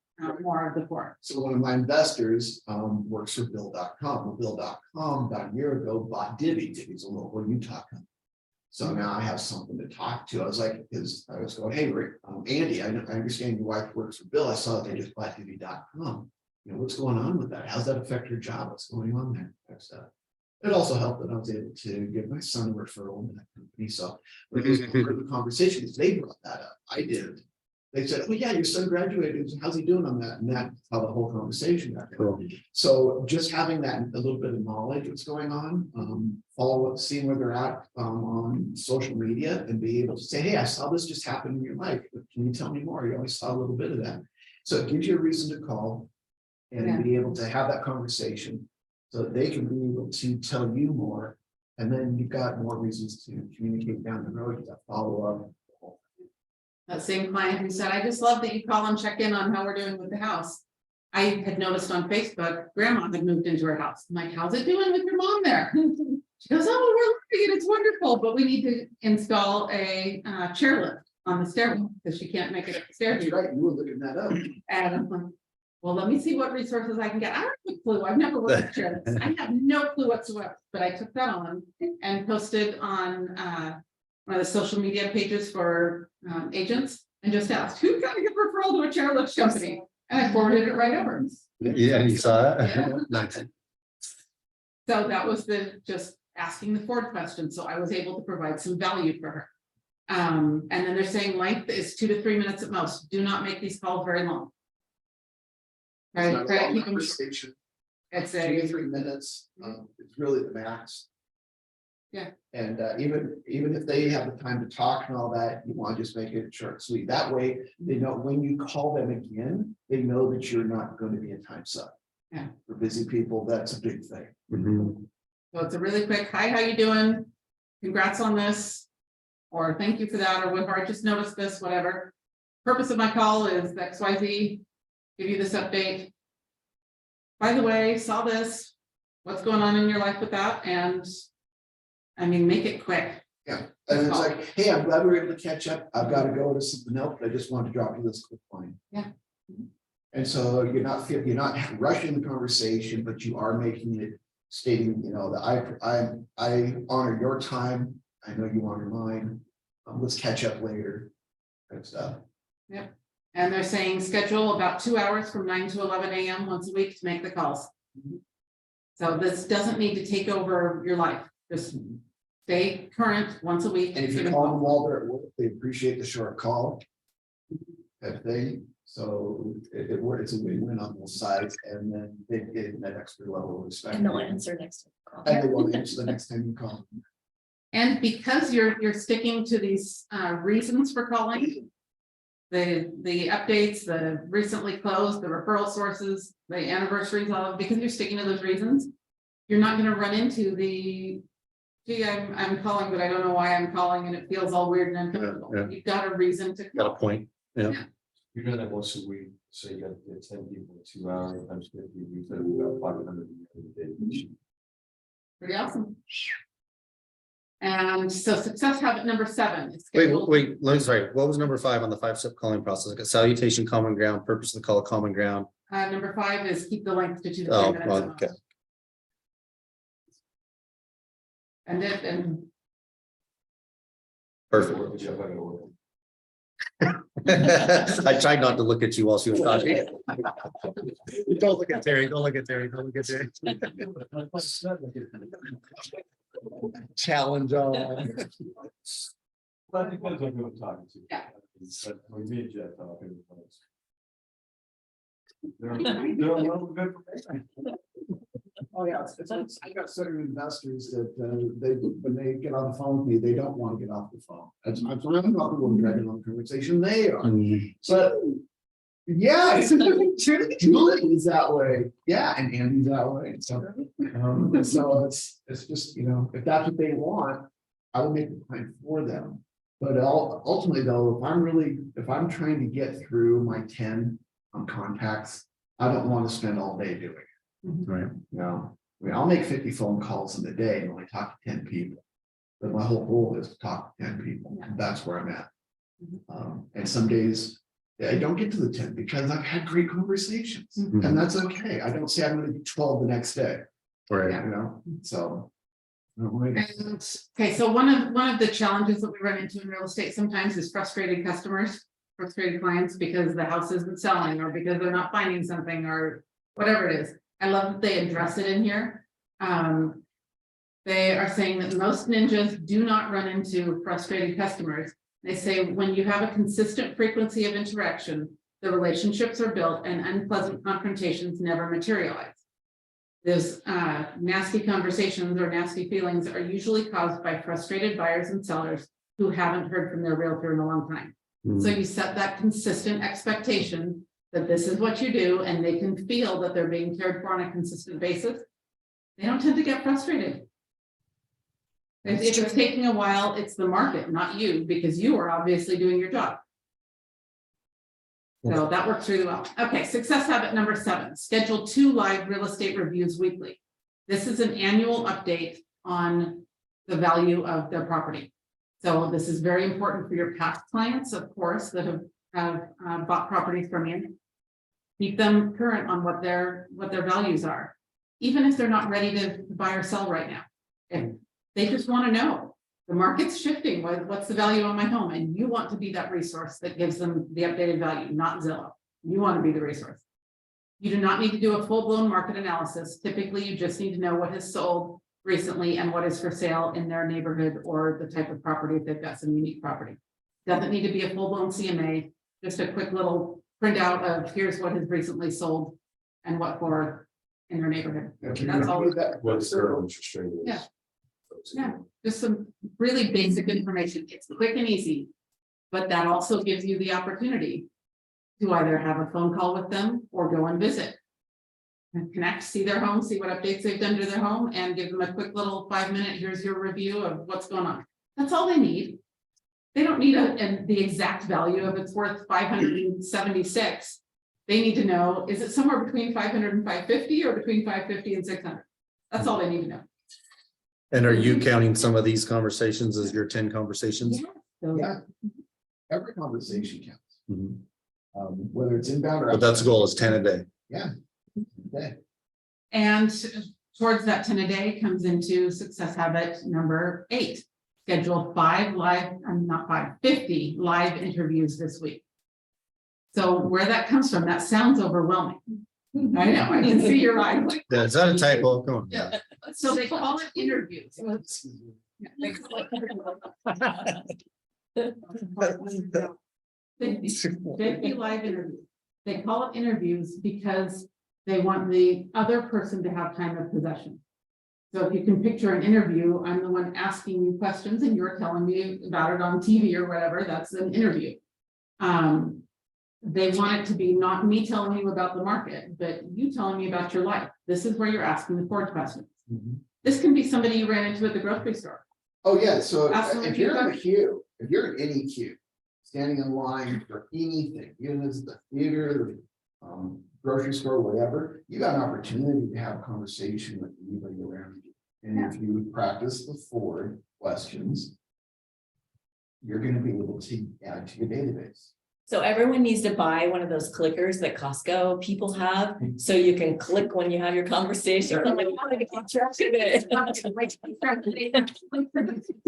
more of the Ford. So one of my investors works for Bill.com. Well, Bill.com about a year ago bought Divvy. Divvy's a local Utah company. So now I have something to talk to. I was like, because I was going, hey, Rick, Andy, I understand your wife works for Bill. I saw that they just bought Divvy.com. You know, what's going on with that? How's that affect your job? What's going on there? That's it also helped that I was able to give my son a referral in that company. So when it was part of the conversation, because they brought that up, I did. They said, oh yeah, your son graduated. How's he doing on that? And that's how the whole conversation got going. Cool. So just having that, a little bit of knowledge what's going on, follow up, seeing where they're at on social media, and be able to say, hey, I saw this just happen in your life. Can you tell me more? You always saw a little bit of that. So it gives you a reason to call and be able to have that conversation so that they can be able to tell you more. And then you've got more reasons to communicate down the road, you got follow up. That same client who said, I just love that you call and check in on how we're doing with the house. I had noticed on Facebook, grandma had moved into her house. I'm like, how's it doing with your mom there? She goes, oh, we're loving it. It's wonderful, but we need to install a chairlift on the stairwell because she can't make it up the stairs. That's right, you were looking that up. And I'm like, well, let me see what resources I can get. I don't have a clue. I've never worked with chairlifts. I have no clue whatsoever, but I took that on and posted on one of the social media pages for agents and just asked, who got a good referral to a chairlift company? And I forwarded it right over. Yeah, you saw that? Yeah. Nice. So that was just asking the Ford question. So I was able to provide some value for her. And then they're saying length is 2 to 3 minutes at most. Do not make these calls very long. It's Right, not a try to long keep them. conversation. It's 2 to a, 3 minutes, it's really the max. Yeah. And even if they have the time to talk and all that, you want to just make it short and sweet. That way, they know when you call them again, they know that you're not going to be a time suck. Yeah. For busy people, that's a big thing. Mhm. so it's a really quick, hi, how you doing? Congrats on this. Or thank you for that, or whatever, I just noticed this, whatever. Purpose of my call is XYZ, give you this update. By the way, saw this, what's going on in your life with that? And I mean, make it quick. Yeah, and it's like, hey, I'm glad we were able to catch up. I've got to go to something else, but I just wanted to drop you this quick line. Yeah. And so you're not rushing the conversation, but you are making it stating, you know, that I honor your time. I know you honor mine. Let's catch up later. Kind of stuff. Yep. And they're saying schedule about 2 hours from 9 to 11 a.m. once a week to make the calls. So this doesn't need to take over your life. Just stay current once a week. And if you call them while they're at work, they appreciate the short call. That thing. So it's a win-win on both sides, and then they get that extra level of respect. And they'll answer next time. you call. And they will answer the next time you call. And because you're sticking to these reasons for calling, the updates, the recently closed, the referral sources, the anniversaries, all because you're sticking to those reasons, you're not going to run into the gee, I'm calling, but I don't know why I'm calling and it feels all weird and uncomfortable. Yeah. You've got a reason to Got a call. point. Yeah. You're doing that once a week, so you got to get 10 people, 2 hours times 50, we said we got 500 a day. Pretty awesome. And so success habit number 7 is Wait, scheduled. sorry, what was number 5 on the 5-step calling process? I got salutation, common ground, purpose of the call, common ground. Number 5 is keep the length to 2 to 3 Oh, minutes. well, at okay. most. And Perfect. I tried not to look at you while she was talking. Don't look at Terry, don't look at Terry, don't look at Terry. Challenge on. But it depends on who I'm talking to. Yeah. But when me and Jeff talking. They're a little bit. Oh, yeah, I got certain investors that, when they get on the phone with me, they don't want to get off the phone. I'm not the one dragging on the conversation, they are. But yeah, Julie's that way. Yeah, and Andy's that way. So it's just, if that's what they want, I will make the time for them. But ultimately though, if I'm trying to get through my 10 contacts, I don't want to spend all day doing it. Right. I'll make 50 phone calls in a day and only talk to 10 people. But my whole goal is to talk to 10 people. Yeah. That's where I'm at. And some days I don't get to the 10 because I've had great conversations, and that's okay. I don't say I'm going to do 12 the next day. Right. So. And, okay, so one of the challenges that we run into in real estate sometimes is frustrated customers, frustrated clients because the house isn't selling or because they're not finding something or whatever it is. I love that they address it in here. They are saying that most ninjas do not run into frustrated customers. They say when you have a consistent frequency of interaction, the relationships are built and unpleasant confrontations never materialize. Those nasty conversations or nasty feelings are usually caused by frustrated buyers and sellers who haven't heard from their realtor in a long time. So you set that consistent expectation that this is what you do, and they can feel that they're being cared for on a consistent basis. They don't tend to get frustrated. If it's taking a while, it's the market, not you, because you are obviously doing your job. So that works really well. Okay, success habit number 7, schedule 2 live real estate reviews weekly. This is an annual update on the value of their property. So this is very important for your past clients, of course, that have bought properties from you. Keep them current on what their values are, even if they're not ready to buy or sell right now. If they just want to know the market's shifting, what's the value on my home, and you want to be that resource that gives them the updated value, not Zillow. You want to be the resource. You do not need to do a full-blown market analysis. Typically, you just need to know what has sold recently and what is for sale in their neighborhood or the type of property if they've got some unique property. Doesn't need to be a full-blown CMA, just a quick little printout of here's what has recently sold and what for in their neighborhood. That's all. What's their interest rate is. Yeah. Yeah, just some really basic information. It's quick and easy, but that also gives you the opportunity to either have a phone call with them or go and visit. And connect, see their home, see what updates they've done to their home, and give them a quick little 5-minute, here's your review of what's going on. That's all they need. They don't need the exact value of it's worth 576. They need to know, is it somewhere between 500 and 550 or between 550 and 600? That's all they need to know. And are you counting some of these conversations as your 10 conversations? So, Yeah, every conversation counts, Mhm. whether it's inbound or. But that's the goal is 10 a day. Yeah. Okay. and towards that 10 a day comes into success habit number 8. Schedule 50 live interviews this week. So where that comes from, that sounds overwhelming. I know, I can see your eyes. Like, Yeah, is that a typo? Come on. yeah. So they call it interviews. Yeah, they call it 50 live interviews. They call it interviews because they want the other person to have time of possession. So if you can picture an interview, I'm the one asking you questions and you're telling me about it on TV or whatever, that's an interview. They want it to be not me telling you about the market, but you telling me about your life. This is where you're asking the core questions. This can be somebody you ran into at the grocery store. Oh, yeah, so Absolutely. if you're in a queue, if you're in any queue, standing in line for anything, even if it's the theater, the grocery store, whatever, you got an opportunity to have a conversation with anybody around you. And if you practice the 4 questions, you're gonna be able to add to your database. So everyone needs to buy one of those clickers that Costco people have, so you can click when you have your conversation. I'm like, how do I get track of it?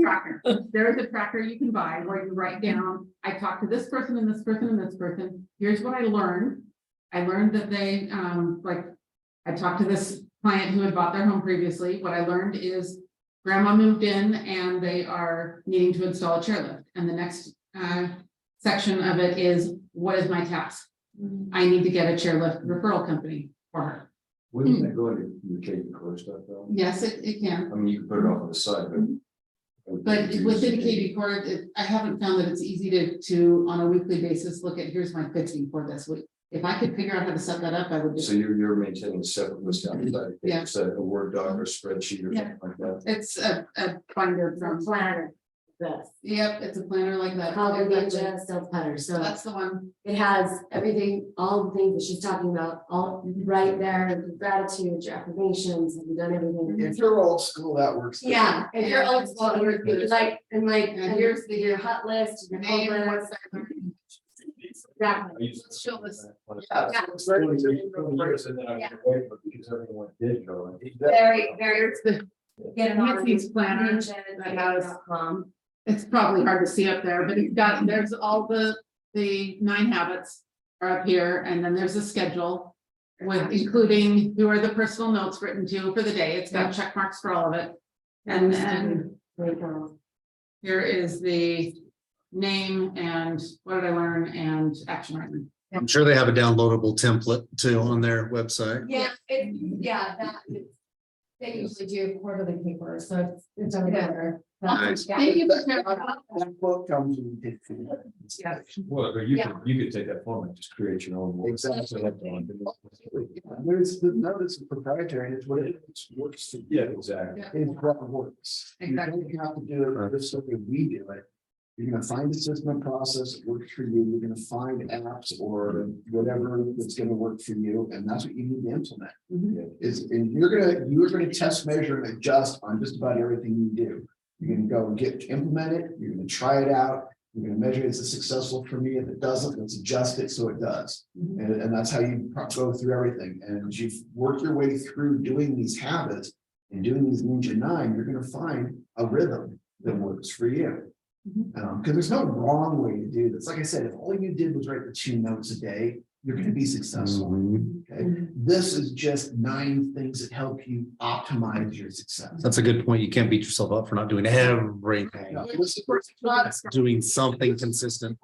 Tracker. There is a tracker you can buy where you write down, I talked to this person and this person and this person. Here's what I learned. I learned that they, like, I talked to this client who had bought their home previously. What I learned is grandma moved in and they are needing to install a chairlift. And the next section of it is, what is my task? I need to get a chairlift referral company for her. Wouldn't that go into your K core stuff though? Yes, it can. I mean, you can put it off on the side, But within KB Core, I haven't found that it's easy to on a weekly basis, look at, here's my fixing for this week. If I could figure out how to set that up, I would. So you're maintaining a separate list down the side. Yeah. It's a Word doc or spreadsheet or Yeah. something like that. It's a binder from, Planner, this, yep, it's a planner like that. called the Exactly. Ninja Self Planner, so That's the one. it has everything, all the things that she's talking about, all right there, your gratitude, your affirmations, have you done everything? If you're old school, that works. too. Yeah, if you're old school, you're like, and And here's your hot list, your Name and whole what's list. that? Exactly. Let's show this. Yeah, Yeah. so it's very easy. Yeah. Because everyone did go. Very, very, Here's the, get it on. Nancy's planner that has- it's probably hard to see up there, but it's got, there's all the 9 habits are up here, and then there's a schedule with including who are the personal notes written to for the day. It's got check marks for all of it. And here is the name and what did I learn and action item. I'm sure they have a downloadable template too on their website. Yeah, they usually do quarterly papers, so it's on there. Nice. Thank you for sharing. That book comes with it. Yeah. Well, but you could take that form and just create your own. Word. Exactly. There's the notice of proprietary, and it's what it works. Yeah, exactly. It's what works. You Exactly. don't have to do it just the way we do it. You're gonna find a system and process that works for you. You're gonna find apps or whatever that's gonna work for you, and that's what you need to implement. And you're gonna test, measure, and adjust on just about everything you do. You're gonna go implement it, you're gonna try it out, you're gonna measure is it successful for me. If it doesn't, let's adjust it so it does. And that's how you go through everything. And as you work your way through doing these habits and doing these Ninja 9, you're gonna find a rhythm that works for you. Because there's no wrong way to do this. Like I said, if all you did was write the 2 notes a day, you're gonna be successful. Okay, this is just 9 things that help you optimize your success. That's a good point. You can't beat yourself up for not doing everything, No, this is not doing something consistent.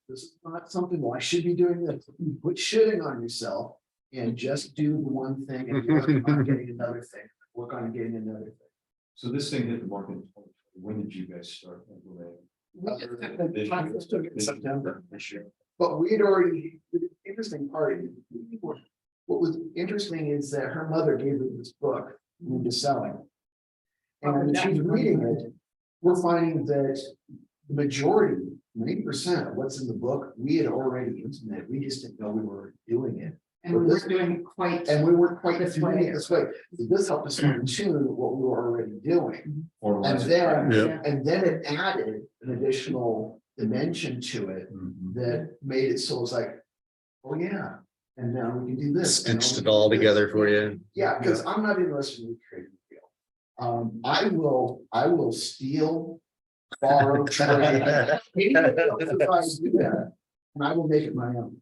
This is not something, well, I should be doing this. You quit shitting on yourself and just do the one thing and work on getting another thing, work on getting another thing. So this thing hit the market in 2020. When did you guys start implementing? In September this year. But we had already, the interesting part, what was interesting is that her mother gave her this book, Ninja Selling. And when she's reading it, we're finding that the majority, 90% of what's in the book, we had already implemented. We just didn't know we were doing it. And we were doing quite. And we weren't quite This doing way. it this way. So this helped us fine tune what we were already doing. And then, Yeah. and then it added an additional dimension to it that made it so it's like, oh yeah, and now we can do this. Cinched it all together for you. Yeah, because I'm not interested in creating a deal. I will steal, borrow, trade. If I do that, and I will make it my own.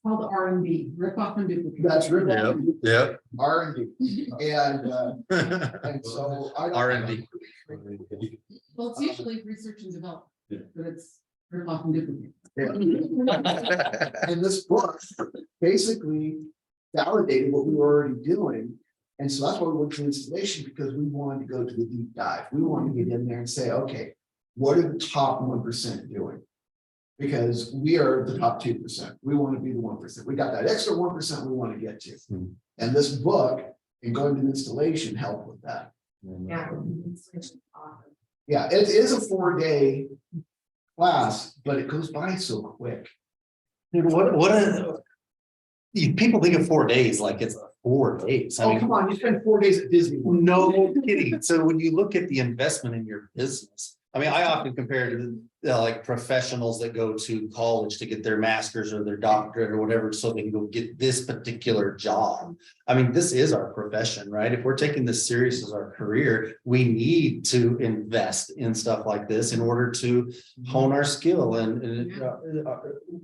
Called R&D, rip off and duplicate. That's really Yep. R&D. And so I. R&D. Well, it's usually research and development, Yeah. but it's rip off and duplicate. And this book basically validated what we were already doing. And so that's why we went to installation, because we wanted to go to the deep dive. We wanted to get in there and say, okay, what are the top 1% doing? Because we are the top 2%. We want to be the 1%. We got that extra 1% we want to get to. And this book and going to installation helped with that. Yeah. Yeah, it is a 4-day class, but it goes by so quick. Dude, people think of 4 days like it's 4 days. I Oh, mean, come on, you spend 4 days at Disney. no kidding. So when you look at the investment in your business, I mean, I often compare it to like professionals that go to college to get their master's or their doctorate or whatever, so they can go get this particular job. I mean, this is our profession, right? If we're taking this serious as our career, we need to invest in stuff like this in order to hone our skill and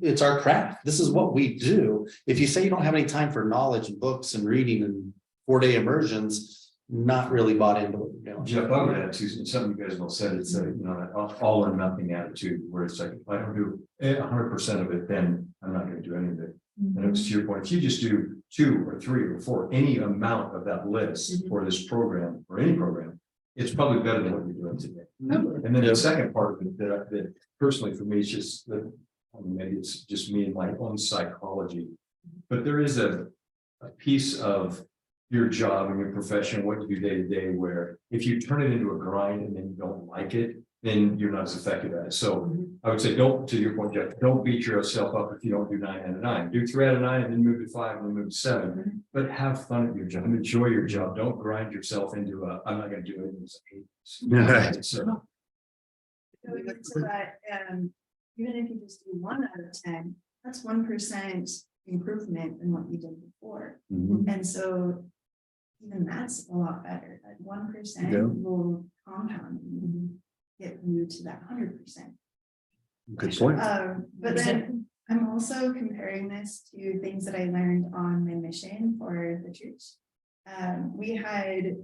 it's our craft. This is what we do. If you say you don't have any time for knowledge and books and reading and 4-day immersions, not really bought into what you're doing. Jeff, I would add to something you guys all said, it's a, that all or nothing attitude, where it's like, if I don't do 100% of it, then I'm not gonna do any of it. And it was to your point, if you just do 2 or 3 or 4, any amount of that list for this program or any program, it's probably better than what you're doing today. And then the second part of it that personally for me is just that, maybe it's just me and my own psychology, but there is a piece of your job and your profession, what you do day to day, where if you turn it into a grind and then you don't like it, then you're not as effective at it. So I would say, don't, to your point, Jeff, don't beat yourself up if you don't do 9 out of 9. Do 3 out of 9 and then move to 5 and then move to 7. But have fun at your job. Enjoy your job. Don't grind yourself into I'm not going to do it. So Going into that, even if you just do 1 out of 10, that's 1% improvement in what you did before. And so even that's a lot better. That 1% will compound and get you to that 100%. Good point. But then I'm also comparing this to things that I learned on my mission for the church. We had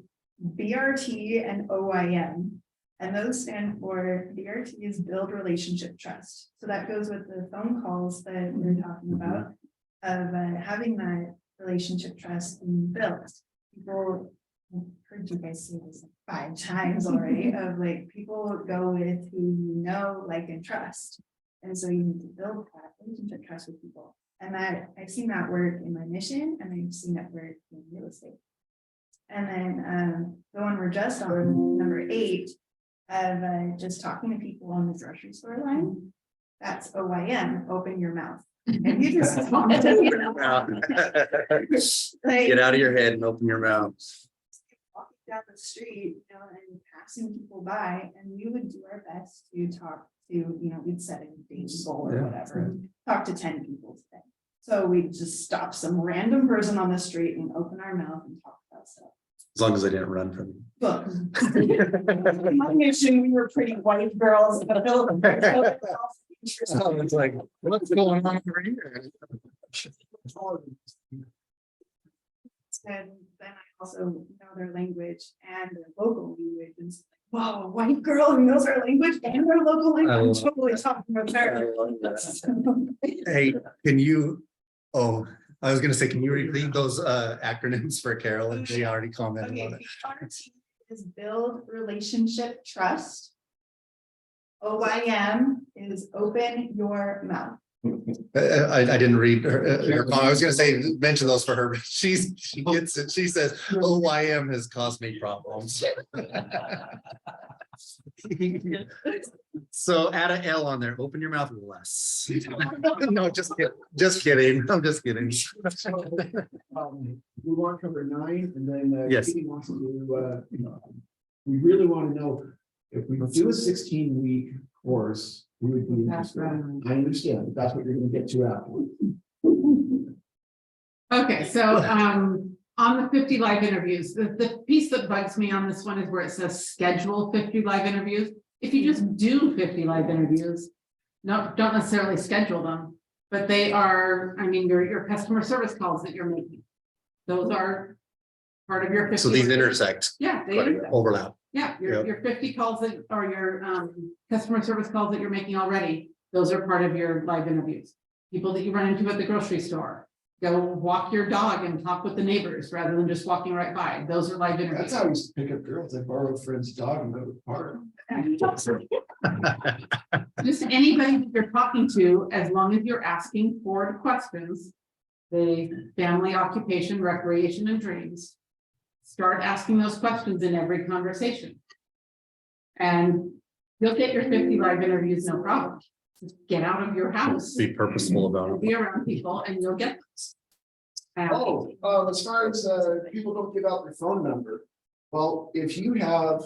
BRT and OIM, and those stand for BRT is build relationship trust. So that goes with the phone calls that we're talking about, of having that relationship trust being built. People, I've heard you guys say this like 5 times already, of like people go with who you know, like, and trust. And so you need to build that relationship trust with people. And that I've seen that work in my mission, and I've seen that work in real estate. And then the one we're just on, number 8, of just talking to people on the grocery store line. That's OIM, open your mouth. And you just talk to like, Get out of your head and open your mouth. walking down the street, and passing people by, and we would do our best to talk to, we'd set a daily goal or whatever, talk to 10 people today. So we just stop some random person on the street and open our mouth and talk about stuff. As long as I didn't run from you. But my mission, we were pretty white girls in the building. It's like, what's going on over here? And then I also know their language and their local language. And it's like, wow, a white girl who knows our language and their local language. I'm totally talking about her. Hey, can you, I was gonna say, can you repeat those acronyms for Carolyn? She already commented on it. BRT is build relationship trust. OIM is open your mouth. I didn't read her. I was gonna say, mention those for her, but she gets it. She says, OIM has caused me problems. So add an L on there, open your mouth less. No, just kidding. I'm just kidding. We want to cover 9, and then Yes. Kitty wants to do, we really want to know if we do a 16-week course, we would be interested. I understand, but that's what you're going to get to afterwards. Okay, so on the 50 live interviews, the piece that bugs me on this one is where it says schedule 50 live interviews. If you just do 50 live interviews, don't necessarily schedule them, but they are, your customer service calls that you're making. Those are part of your 50. So these intersect. Yeah, they Quite a bit, intersect. overlap. Yeah, your 50 calls that, or your customer service calls that you're making already, those are part of your live interviews. People that you run into at the grocery store, go walk your dog and talk with the neighbors rather than just walking right by. Those are live interviews. That's how we used to pick up girls. I borrow a friend's dog and go to the park. Just anybody that you're talking to, as long as you're asking for questions, the family, occupation, recreation, and dreams. start asking those questions in every conversation. And you'll get your 50 live interviews, no problem. Just get out of your house, Be purposeful about it. be around people, and you'll get those. As far as people don't give out their phone number, well, if you have.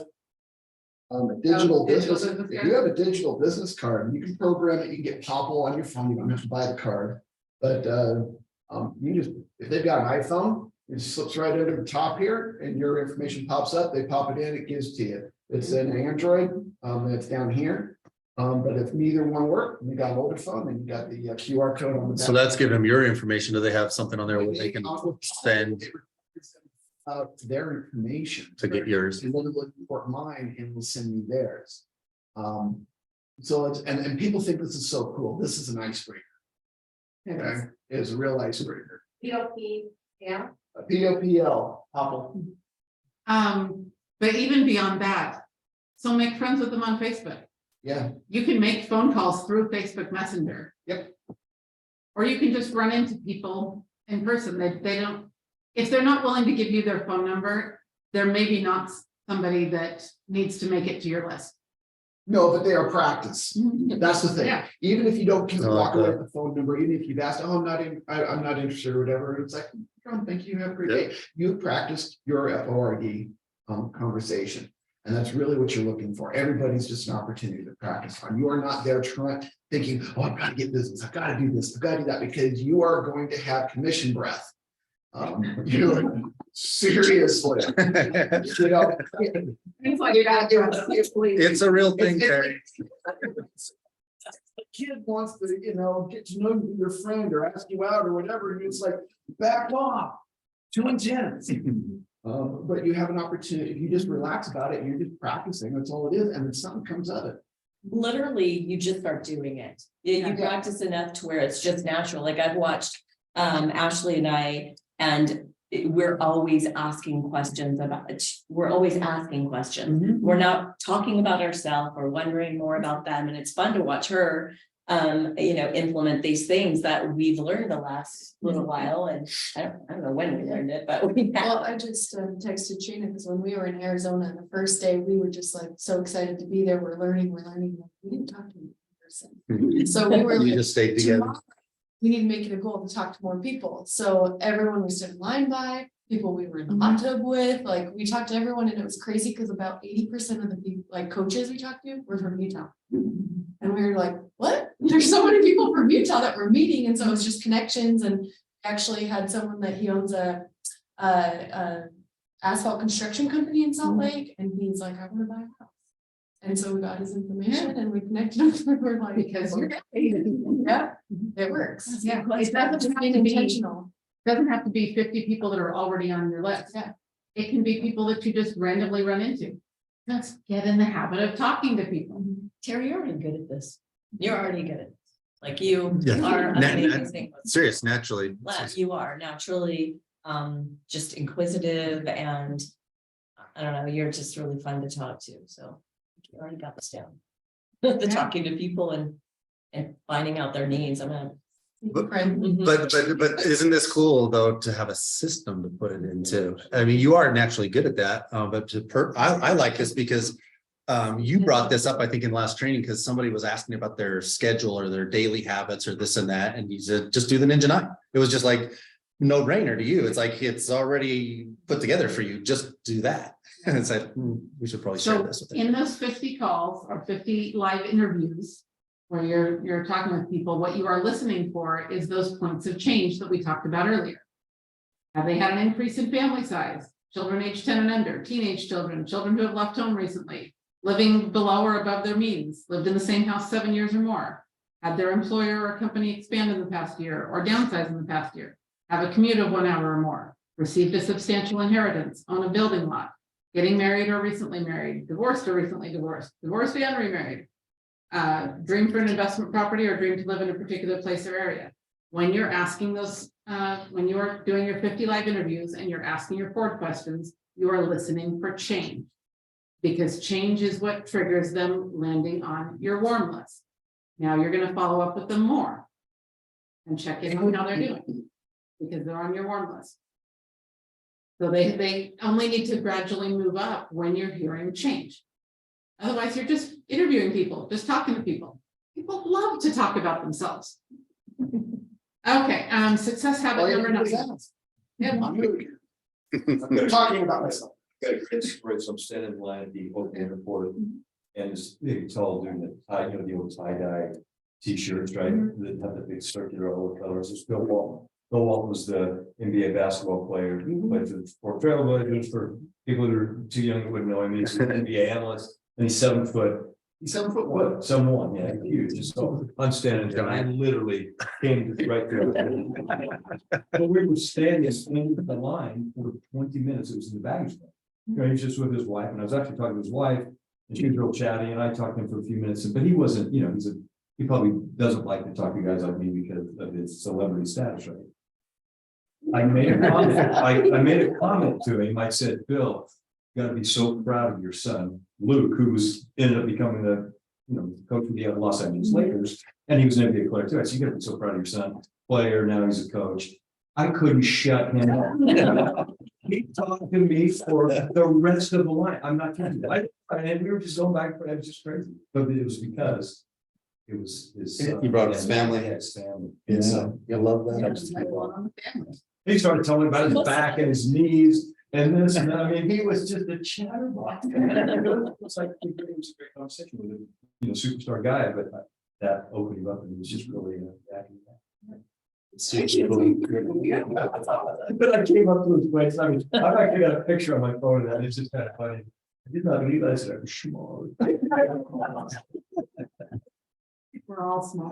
A digital business, if you have a digital business card, you can program it, you can get Popple on your phone, you don't have to buy the card. But you just, if they've got an iPhone, it slips right under the top here and your information pops up, they pop it in, it gives to you. It's an Android, it's down here. But if neither one work, you got an older phone and you got the QR code on the back. So that's giving them your information. Do they have something on there where they can send their information to get yours? and then look for mine and will send me theirs. So it's and people think this is so cool. This is an icebreaker. Okay, it's a real icebreaker. POP, yeah. A POPL, Popple. But even beyond that, so make friends with them on Facebook. Yeah, You can make phone calls through Facebook Messenger. Yep. Or you can just run into people in person. They don't, if they're not willing to give you their phone number, they're maybe not somebody that needs to make it to your list. no, but they are practice. That's the thing. Yeah. Even if you don't I like walk away that. with the phone number, even if you've asked, oh, I'm not interested or whatever, it's like, oh, thank you, have a great day. You practiced your FORD conversation. And that's really what you're looking for. Everybody's just an opportunity to practice on. You are not there thinking, oh, I've got to get business. I've got to do this. I've got to do that, because you are going to have commission breath. Seriously. You know, Things like that. It's a real thing, Terry. a kid wants to, get to know you, your friend, or ask you out or whatever, and it's like, back off, too intense. But you have an opportunity, if you just relax about it, you're just practicing, that's all it is, and then something comes of it. Literally, you just start doing it. You practice enough to where it's just natural. Like I've watched Ashley and I, and we're always asking questions about it. We're always asking questions. We're not talking about ourselves or wondering more about them. And it's fun to watch her implement these things that we've learned the last little while. And I don't know when we learned it, but we have. Well, I just texted Trina because when we were in Arizona the first day, we were just like so excited to be there. We're learning. We didn't talk to them in person. So we were You like, just stayed together. tomorrow, we need to make it a goal to talk to more people. So everyone we stood in line by, people we were in the hot tub with, like we talked to everyone, and it was crazy because about 80% of the people, like coaches we talked to, were from Utah. And we were like, what? There's so many people from Utah that we're meeting. And so it was just connections, and actually had someone that he owns a asphalt construction company in Salt Lake. And he's like, I want to buy a house. And so we got his information and we connected him. We're like, Because you're, yeah, it works. yeah, It's it not doesn't just have being to be, intentional. doesn't have to be 50 people that are already on your list. Yeah. It can be people that you just randomly run into. Let's get in the habit of talking to people. Terry, you're already good at this. You're already good at this. Like you Yeah. are amazing. Serious, naturally. You are naturally just inquisitive, and I don't know, you're just really fun to talk to. So you already got this down. The talking to people and finding out their needs. But isn't this cool though, to have a system to put it into? I mean, you are naturally good at that, but I like this because you brought this up, I think, in last training, because somebody was asking about their schedule or their daily habits or this and that, and you said, just do the Ninja 9. It was just like no brainer to you. It's like it's already put together for you. Just do that. And it's like we should probably share So this with in those 50 calls or 50 live interviews, where you're talking with people, what you are listening for is those points of change that we talked about earlier. Have they had an increase in family size? Children age 10 and under, teenage children, children who have left home recently, living below or above their means, lived in the same house 7 years or more, had their employer or company expand in the past year or downsize in the past year, have a commute of 1 hour or more, received a substantial inheritance, own a building lot, getting married or recently married, divorced or recently divorced, divorced and remarried, dream for an investment property or dream to live in a particular place or area. When you're asking those, when you're doing your 50 live interviews and you're asking your Ford questions, you are listening for change, because change is what triggers them landing on your warm list. Now you're going to follow up with them more and check in on how they're doing, because they're on your warm list. So they only need to gradually move up when you're hearing change. Otherwise, you're just interviewing people, just talking to people. People love to talk about themselves. Okay, success habit number 9. Yeah, I'm talking about myself. Got a great story, so I'm standing in line at the open airport, and this big tall dude in the tie, you know, the old tie-dye t-shirts, right? That have the big circular all the colors. It's Bill Walton. Bill Walton was the NBA basketball player, played for Trailblazers, for people who are too young who wouldn't know him. He's an NBA analyst, and he's 7 foot. He's 7 foot what? 7'1", yeah, huge. Just so I'm standing there, and I literally came to right there. But we were standing in the line for 20 minutes. It was in the baggage claim. You know, he was just with his wife, and I was actually talking to his wife, and she was real chatty, and I talked to him for a few minutes, but he wasn't, you know, he probably doesn't like to talk to guys like me because of his celebrity status, right? I made a comment, I made a comment to him. I said, Bill, you gotta be so proud of your son, Luke, who ended up becoming the, you know, coach of the Los Angeles Lakers, and he was an NBA player too. I said, you gotta be so proud of your son, player, now he's a coach. I couldn't shut him up. He talked to me for the rest of the line. I'm not kidding. And we were just going back, but it was just crazy. But it was because it was his. He brought his family. His family. Yeah, you love that. He started telling me about his back and his knees and this, and that. I mean, he was just a chatterbox. It's like it was a great conversation with a, you know, superstar guy, but that opened him up, and he was just really backing that. But I came up to his place. I mean, I've actually got a picture on my phone of that. It's just kind of funny. I did not realize that I was small. We're all small.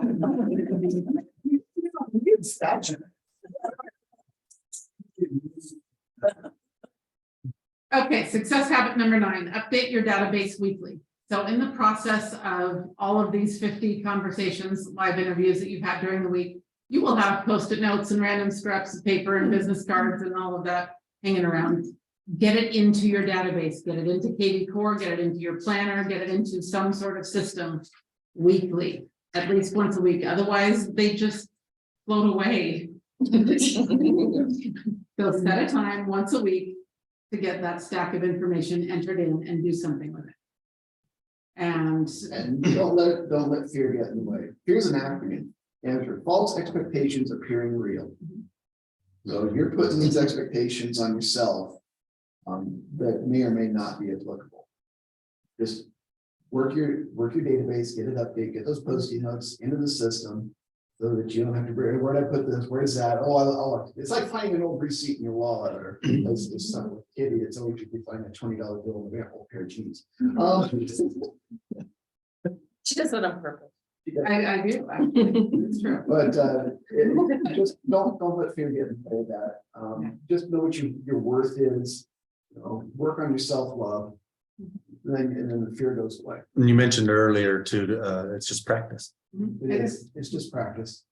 Okay, success habit number 9, update your database weekly. So in the process of all of these 50 conversations, live interviews that you've had during the week, you will have Post-it notes and random scraps of paper and business cards and all of that hanging around. Get it into your database, get it into Katie Core, get it into your planner, get it into some sort of system weekly, at least once a week. Otherwise, they just float away. So set a time once a week to get that stack of information entered in and do something with it. And don't let fear get in the way. Here's an acronym. Answer: false expectations appearing real. So you're putting these expectations on yourself that may or may not be applicable. Just work your database, get it updated, get those Post-it notes into the system so that you don't have to worry, where did I put this? Where's that? Oh, it's like finding an old receipt in your wallet, or it's something with Kitty. It's always you can find a $20 bill in a old pair of jeans. She does that on purpose. I do, actually, it's true. But just don't let fear get in the way of that. Just know what your worth is. You know, work on your self-love, and then the fear goes away. And you mentioned earlier too, it's just practice. It's just practice.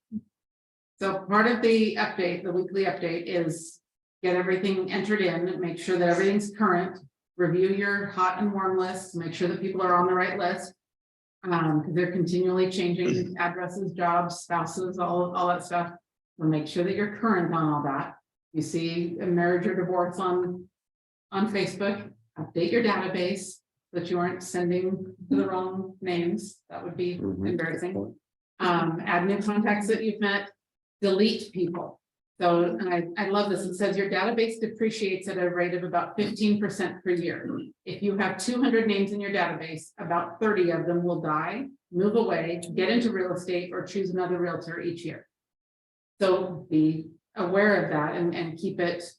So part of the update, the weekly update, is get everything entered in, make sure that everything's current, review your hot and warm lists, make sure that people are on the right list. Because they're continually changing addresses, jobs, spouses, all that stuff. So make sure that you're current on all that. You see a marriage or divorce on Facebook, update your database so that you aren't sending to the wrong names. That would be embarrassing. Add new contacts that you've met, delete people. So, and I love this. It says your database depreciates at a rate of about 15% per year. If you have 200 names in your database, about 30 of them will die, move away, get into real estate, or choose another realtor each year. So be aware of that and keep it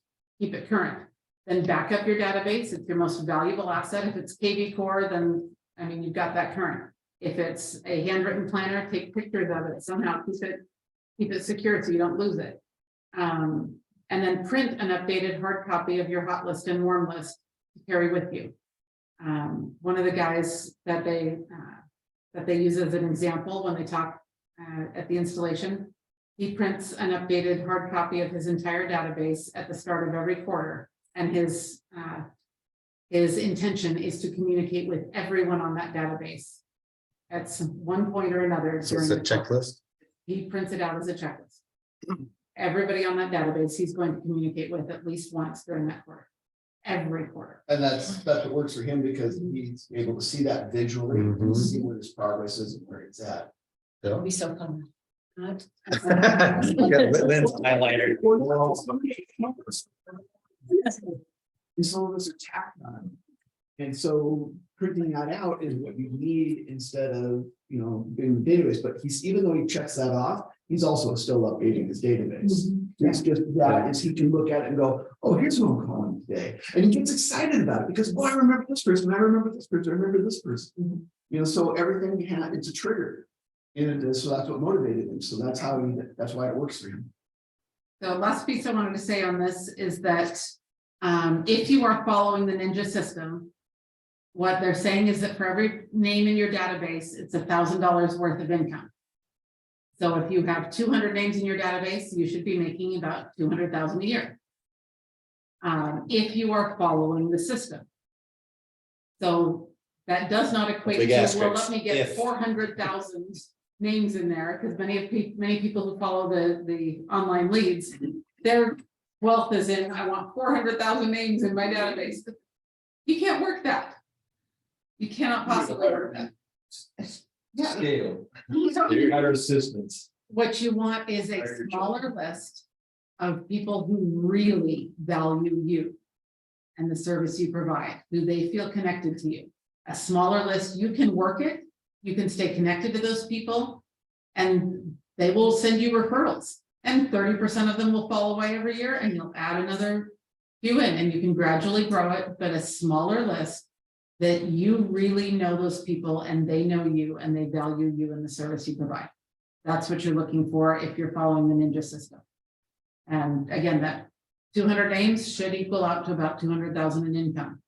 current. Then back up your database. It's your most valuable asset. If it's KV Core, then I mean you've got that current. If it's a handwritten planner, take pictures of it somehow, keep it secure so you don't lose it. And then print an updated hard copy of your hot list and warm list to carry with you. One of the guys that they use as an example when they talk at the installation, he prints an updated hard copy of his entire database at the start of every quarter, and his intention is to communicate with everyone on that database at one point or another. So it's a checklist. He prints it out as a checklist. everybody on that database, he's going to communicate with at least once during that quarter. Every quarter. And that's what works for him because he's able to see that visually, and see what his progress is and where it's at. It'll be so fun. Lynn's highlighter. And some of us are tacked on. And so printing that out is what you need instead of, being the database, but even though he checks that off, he's also still updating his database. It's just that is he can look at it and go, oh, here's who I'm calling today. And he gets excited about it because, I remember this person, I remember this person, I remember this person. So everything it's a trigger. And so that's what motivated him. So that's why it works for him. The last piece I wanted to say on this is that if you are following the Ninja system, what they're saying is that for every name in your database, it's $1,000 worth of income. So if you have 200 names in your database, you should be making about 200,000 a year. If you are following the system. So that does not equate Big to, asterisk. let me get 400,000 names in there, because many people who follow the online leads, their wealth is in, I want 400,000 names in my database. You can't work that. You cannot possibly work that. Scale. You hire assistants. What you want is a smaller list of people who really value you and the service you provide. Do they feel connected to you? A smaller list, you can work it, you can stay connected to those people, and they will send you referrals. And 30% of them will fall away every year, and you'll add another few in, and you can gradually grow it, but a smaller list that you really know those people and they know you and they value you and the service you provide. That's what you're looking for if you're following the Ninja system. And again, that 200 names should equal out to about 200,000 in income.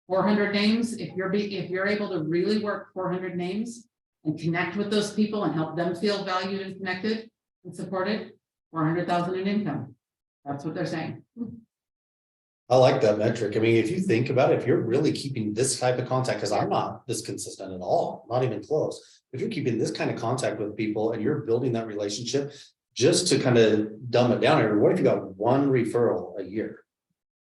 400 names, if you're able to really work 400 names and connect with those people and help them feel valued and connected and supported, 400,000 in income. That's what they're saying. I like that metric. I mean, if you think about it, if you're really keeping this type of contact, because I'm not this consistent at all, not even close. If you're keeping this kind of contact with people and you're building that relationship, just to kind of dumb it down here, what if you got one referral a year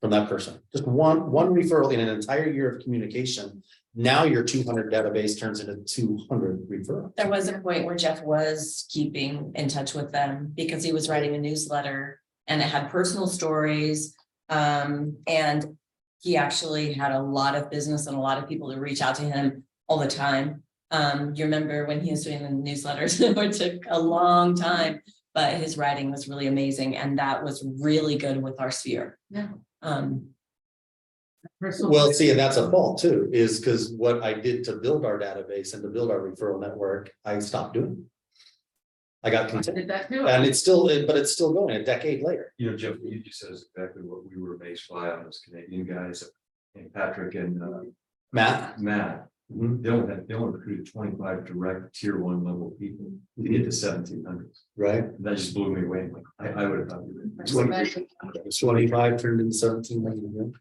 from that person? Just one referral in an entire year of communication. Now your 200 database turns into 200 referrals. There was a point where Jeff was keeping in touch with them because he was writing a newsletter and it had personal stories. And he actually had a lot of business and a lot of people to reach out to him all the time. You remember when he was doing the newsletters, it took a long time, but his writing was really amazing. And that was really good with our sphere. Yeah. Well, see, and that's a fault too, is because what I did to build our database and to build our referral network, I stopped doing. I got I content, did that too. and it's still going a decade later. Jeff, you just says exactly what we were amazed by on those Canadian guys, and Patrick and Matt. They only recruited 25 direct tier 1 level people to get to 1,700s. Right. That just blew me away. Like I would have thought you would. 25 turned into 17.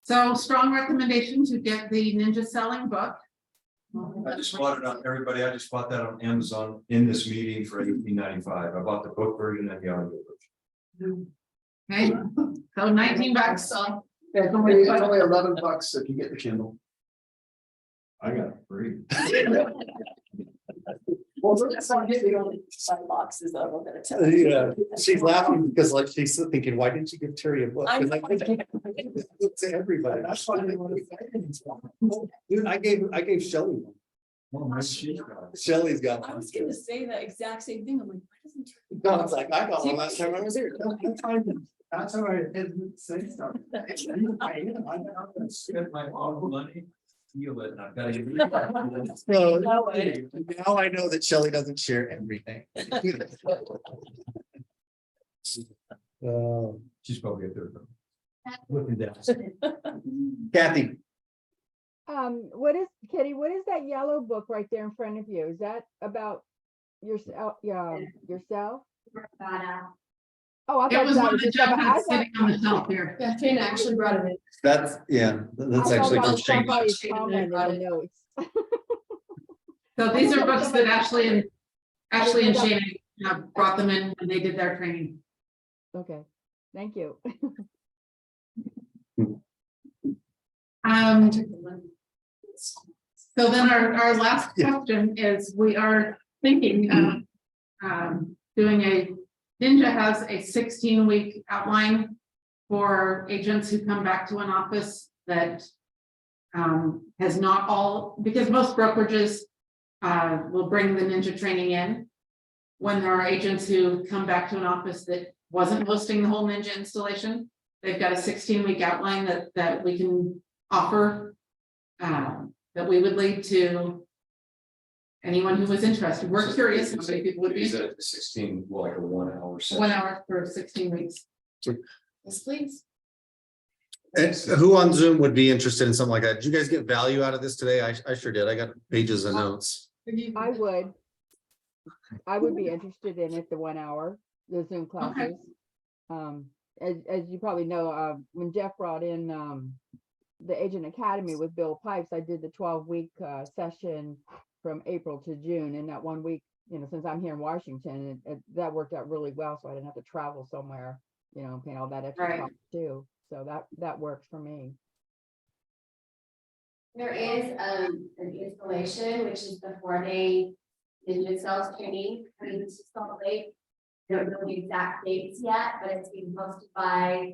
So strong recommendation to get the Ninja Selling book. I just bought it on everybody. I just bought that on Amazon in this meeting for $18.95. I bought the book version and the audio version. Okay, so 19 bucks. It's only $11 if you get the Kindle. I got it free. Well, that's why we only 5 boxes of them at a time. Yeah, she's laughing because like she's thinking, why didn't you give Terry a book? I Like, to everybody. That's why they want to. Dude, I gave Shelley one. Oh, my shit. Shelley's got I one. was gonna say that exact same thing. I'm like, why doesn't Terry? No, it's like, I got one last time I was here. That's all right. It didn't say something. I'm gonna spend my own money. Feel it. I've got to get. So, No way. now I know that Shelley doesn't share everything. She's probably up there. Looking down. Kathy, What is, Kitty, what is that yellow book right there in front of you? Is that about yourself? Yourself? Oh, I It thought was that one was that just Jeff about, had sitting on the shelf here. Yeah, Tina actually brought it in. that's actually from Shane. somebody's comment in the notes. So these are books that Ashley and Shane brought them in when they did their training. Okay, thank you. So then our last question is, we are thinking of doing Ninja has a 16-week outline for agents who come back to an office that has not all, because most brokerages will bring the Ninja training in. When there are agents who come back to an office that wasn't hosting the whole Ninja installation, they've got a 16-week outline that we can offer, that we would lead to anyone who was interested. We're curious how many people would be. Is it 16, well, like a 1 hour session? 1 hour for 16 weeks. Yes, please. And who on Zoom would be interested in something like that? Did you guys get value out of this today? I sure did. I got pages of notes. I would be interested in it, the 1 hour, the Zoom classes. As you probably know, when Jeff brought in the Agent Academy with Bill Pipes, I did the 12-week session from April to June. And that 1 week, since I'm here in Washington, that worked out really well. So I didn't have to travel somewhere, paying all that extra cost too. So that works for me. There is an installation, which is the 4-day Ninja sales training coming to Salt Lake. I don't know the exact dates yet, but it's being hosted by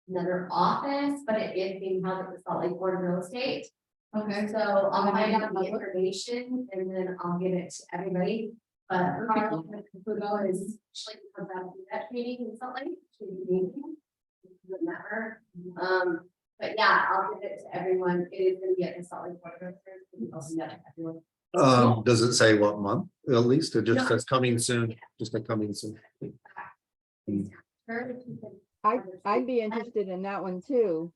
another office, but it is being held at the Salt Lake Board of Real Estate. Okay. So I'll find out the information and then I'll give it to everybody. But Carl Caputo is actually comes out to that training in Salt Lake. Remember. But yeah, I'll give it to everyone. It is going to be at the Salt Lake Board of Real Estate. Does it say what month at least, or just says coming soon? Just like coming soon. I'd be interested in that one too,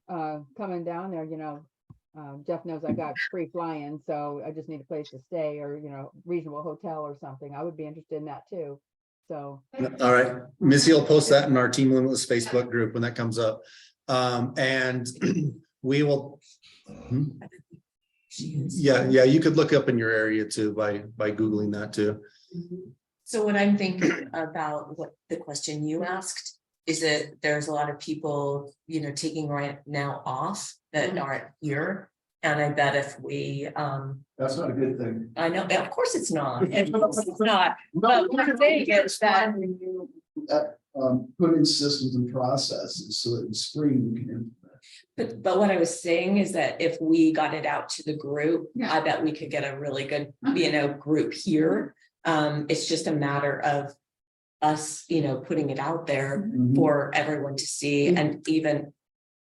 coming down there, Jeff knows I got free flying, so I just need a place to stay or, reasonable hotel or something. I would be interested in that too. So. All right, Missy will post that in our Team Limitless Facebook group when that comes up. And we will. Yeah, you could look up in your area too by Googling that too. So what I'm thinking about what the question you asked is that there's a lot of people, taking right now off that aren't here. And I bet if we, That's not a good thing. I know, of course it's not, of course it's not, but what I'm saying is that. Put in systems and processes so that in spring we can implement. But what I was saying is that if we got it out to the group, I bet we could get a really good, group here. It's just a matter of us, putting it out there for everyone to see and even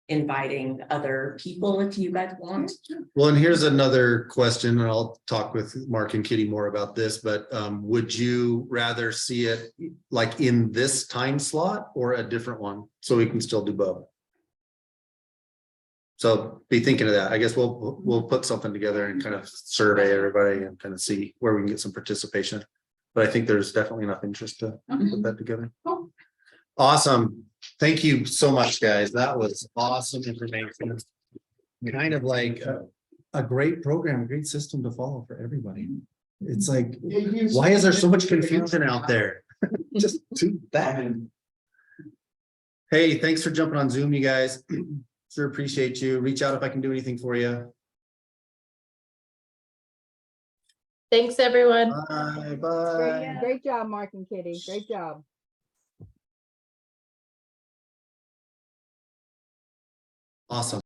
inviting other people if you guys want. Well, and here's another question, and I'll talk with Mark and Kitty more about this, but would you rather see it like in this time slot or a different one so we can still do both? So be thinking of that. I guess we'll put something together and kind of survey everybody and kind of see where we can get some participation. But I think there's definitely enough interest to put that together. Awesome. Thank you so much, guys. That was awesome information. Kind of like a great program, a great system to follow for everybody. It's like, why is there so much confusion out there? Just do that. Hey, thanks for jumping on Zoom, you guys. Sure appreciate you. Reach out if I can do anything for you. Thanks, everyone. Bye, bye. Great job, Mark and Kitty. Great job. Awesome.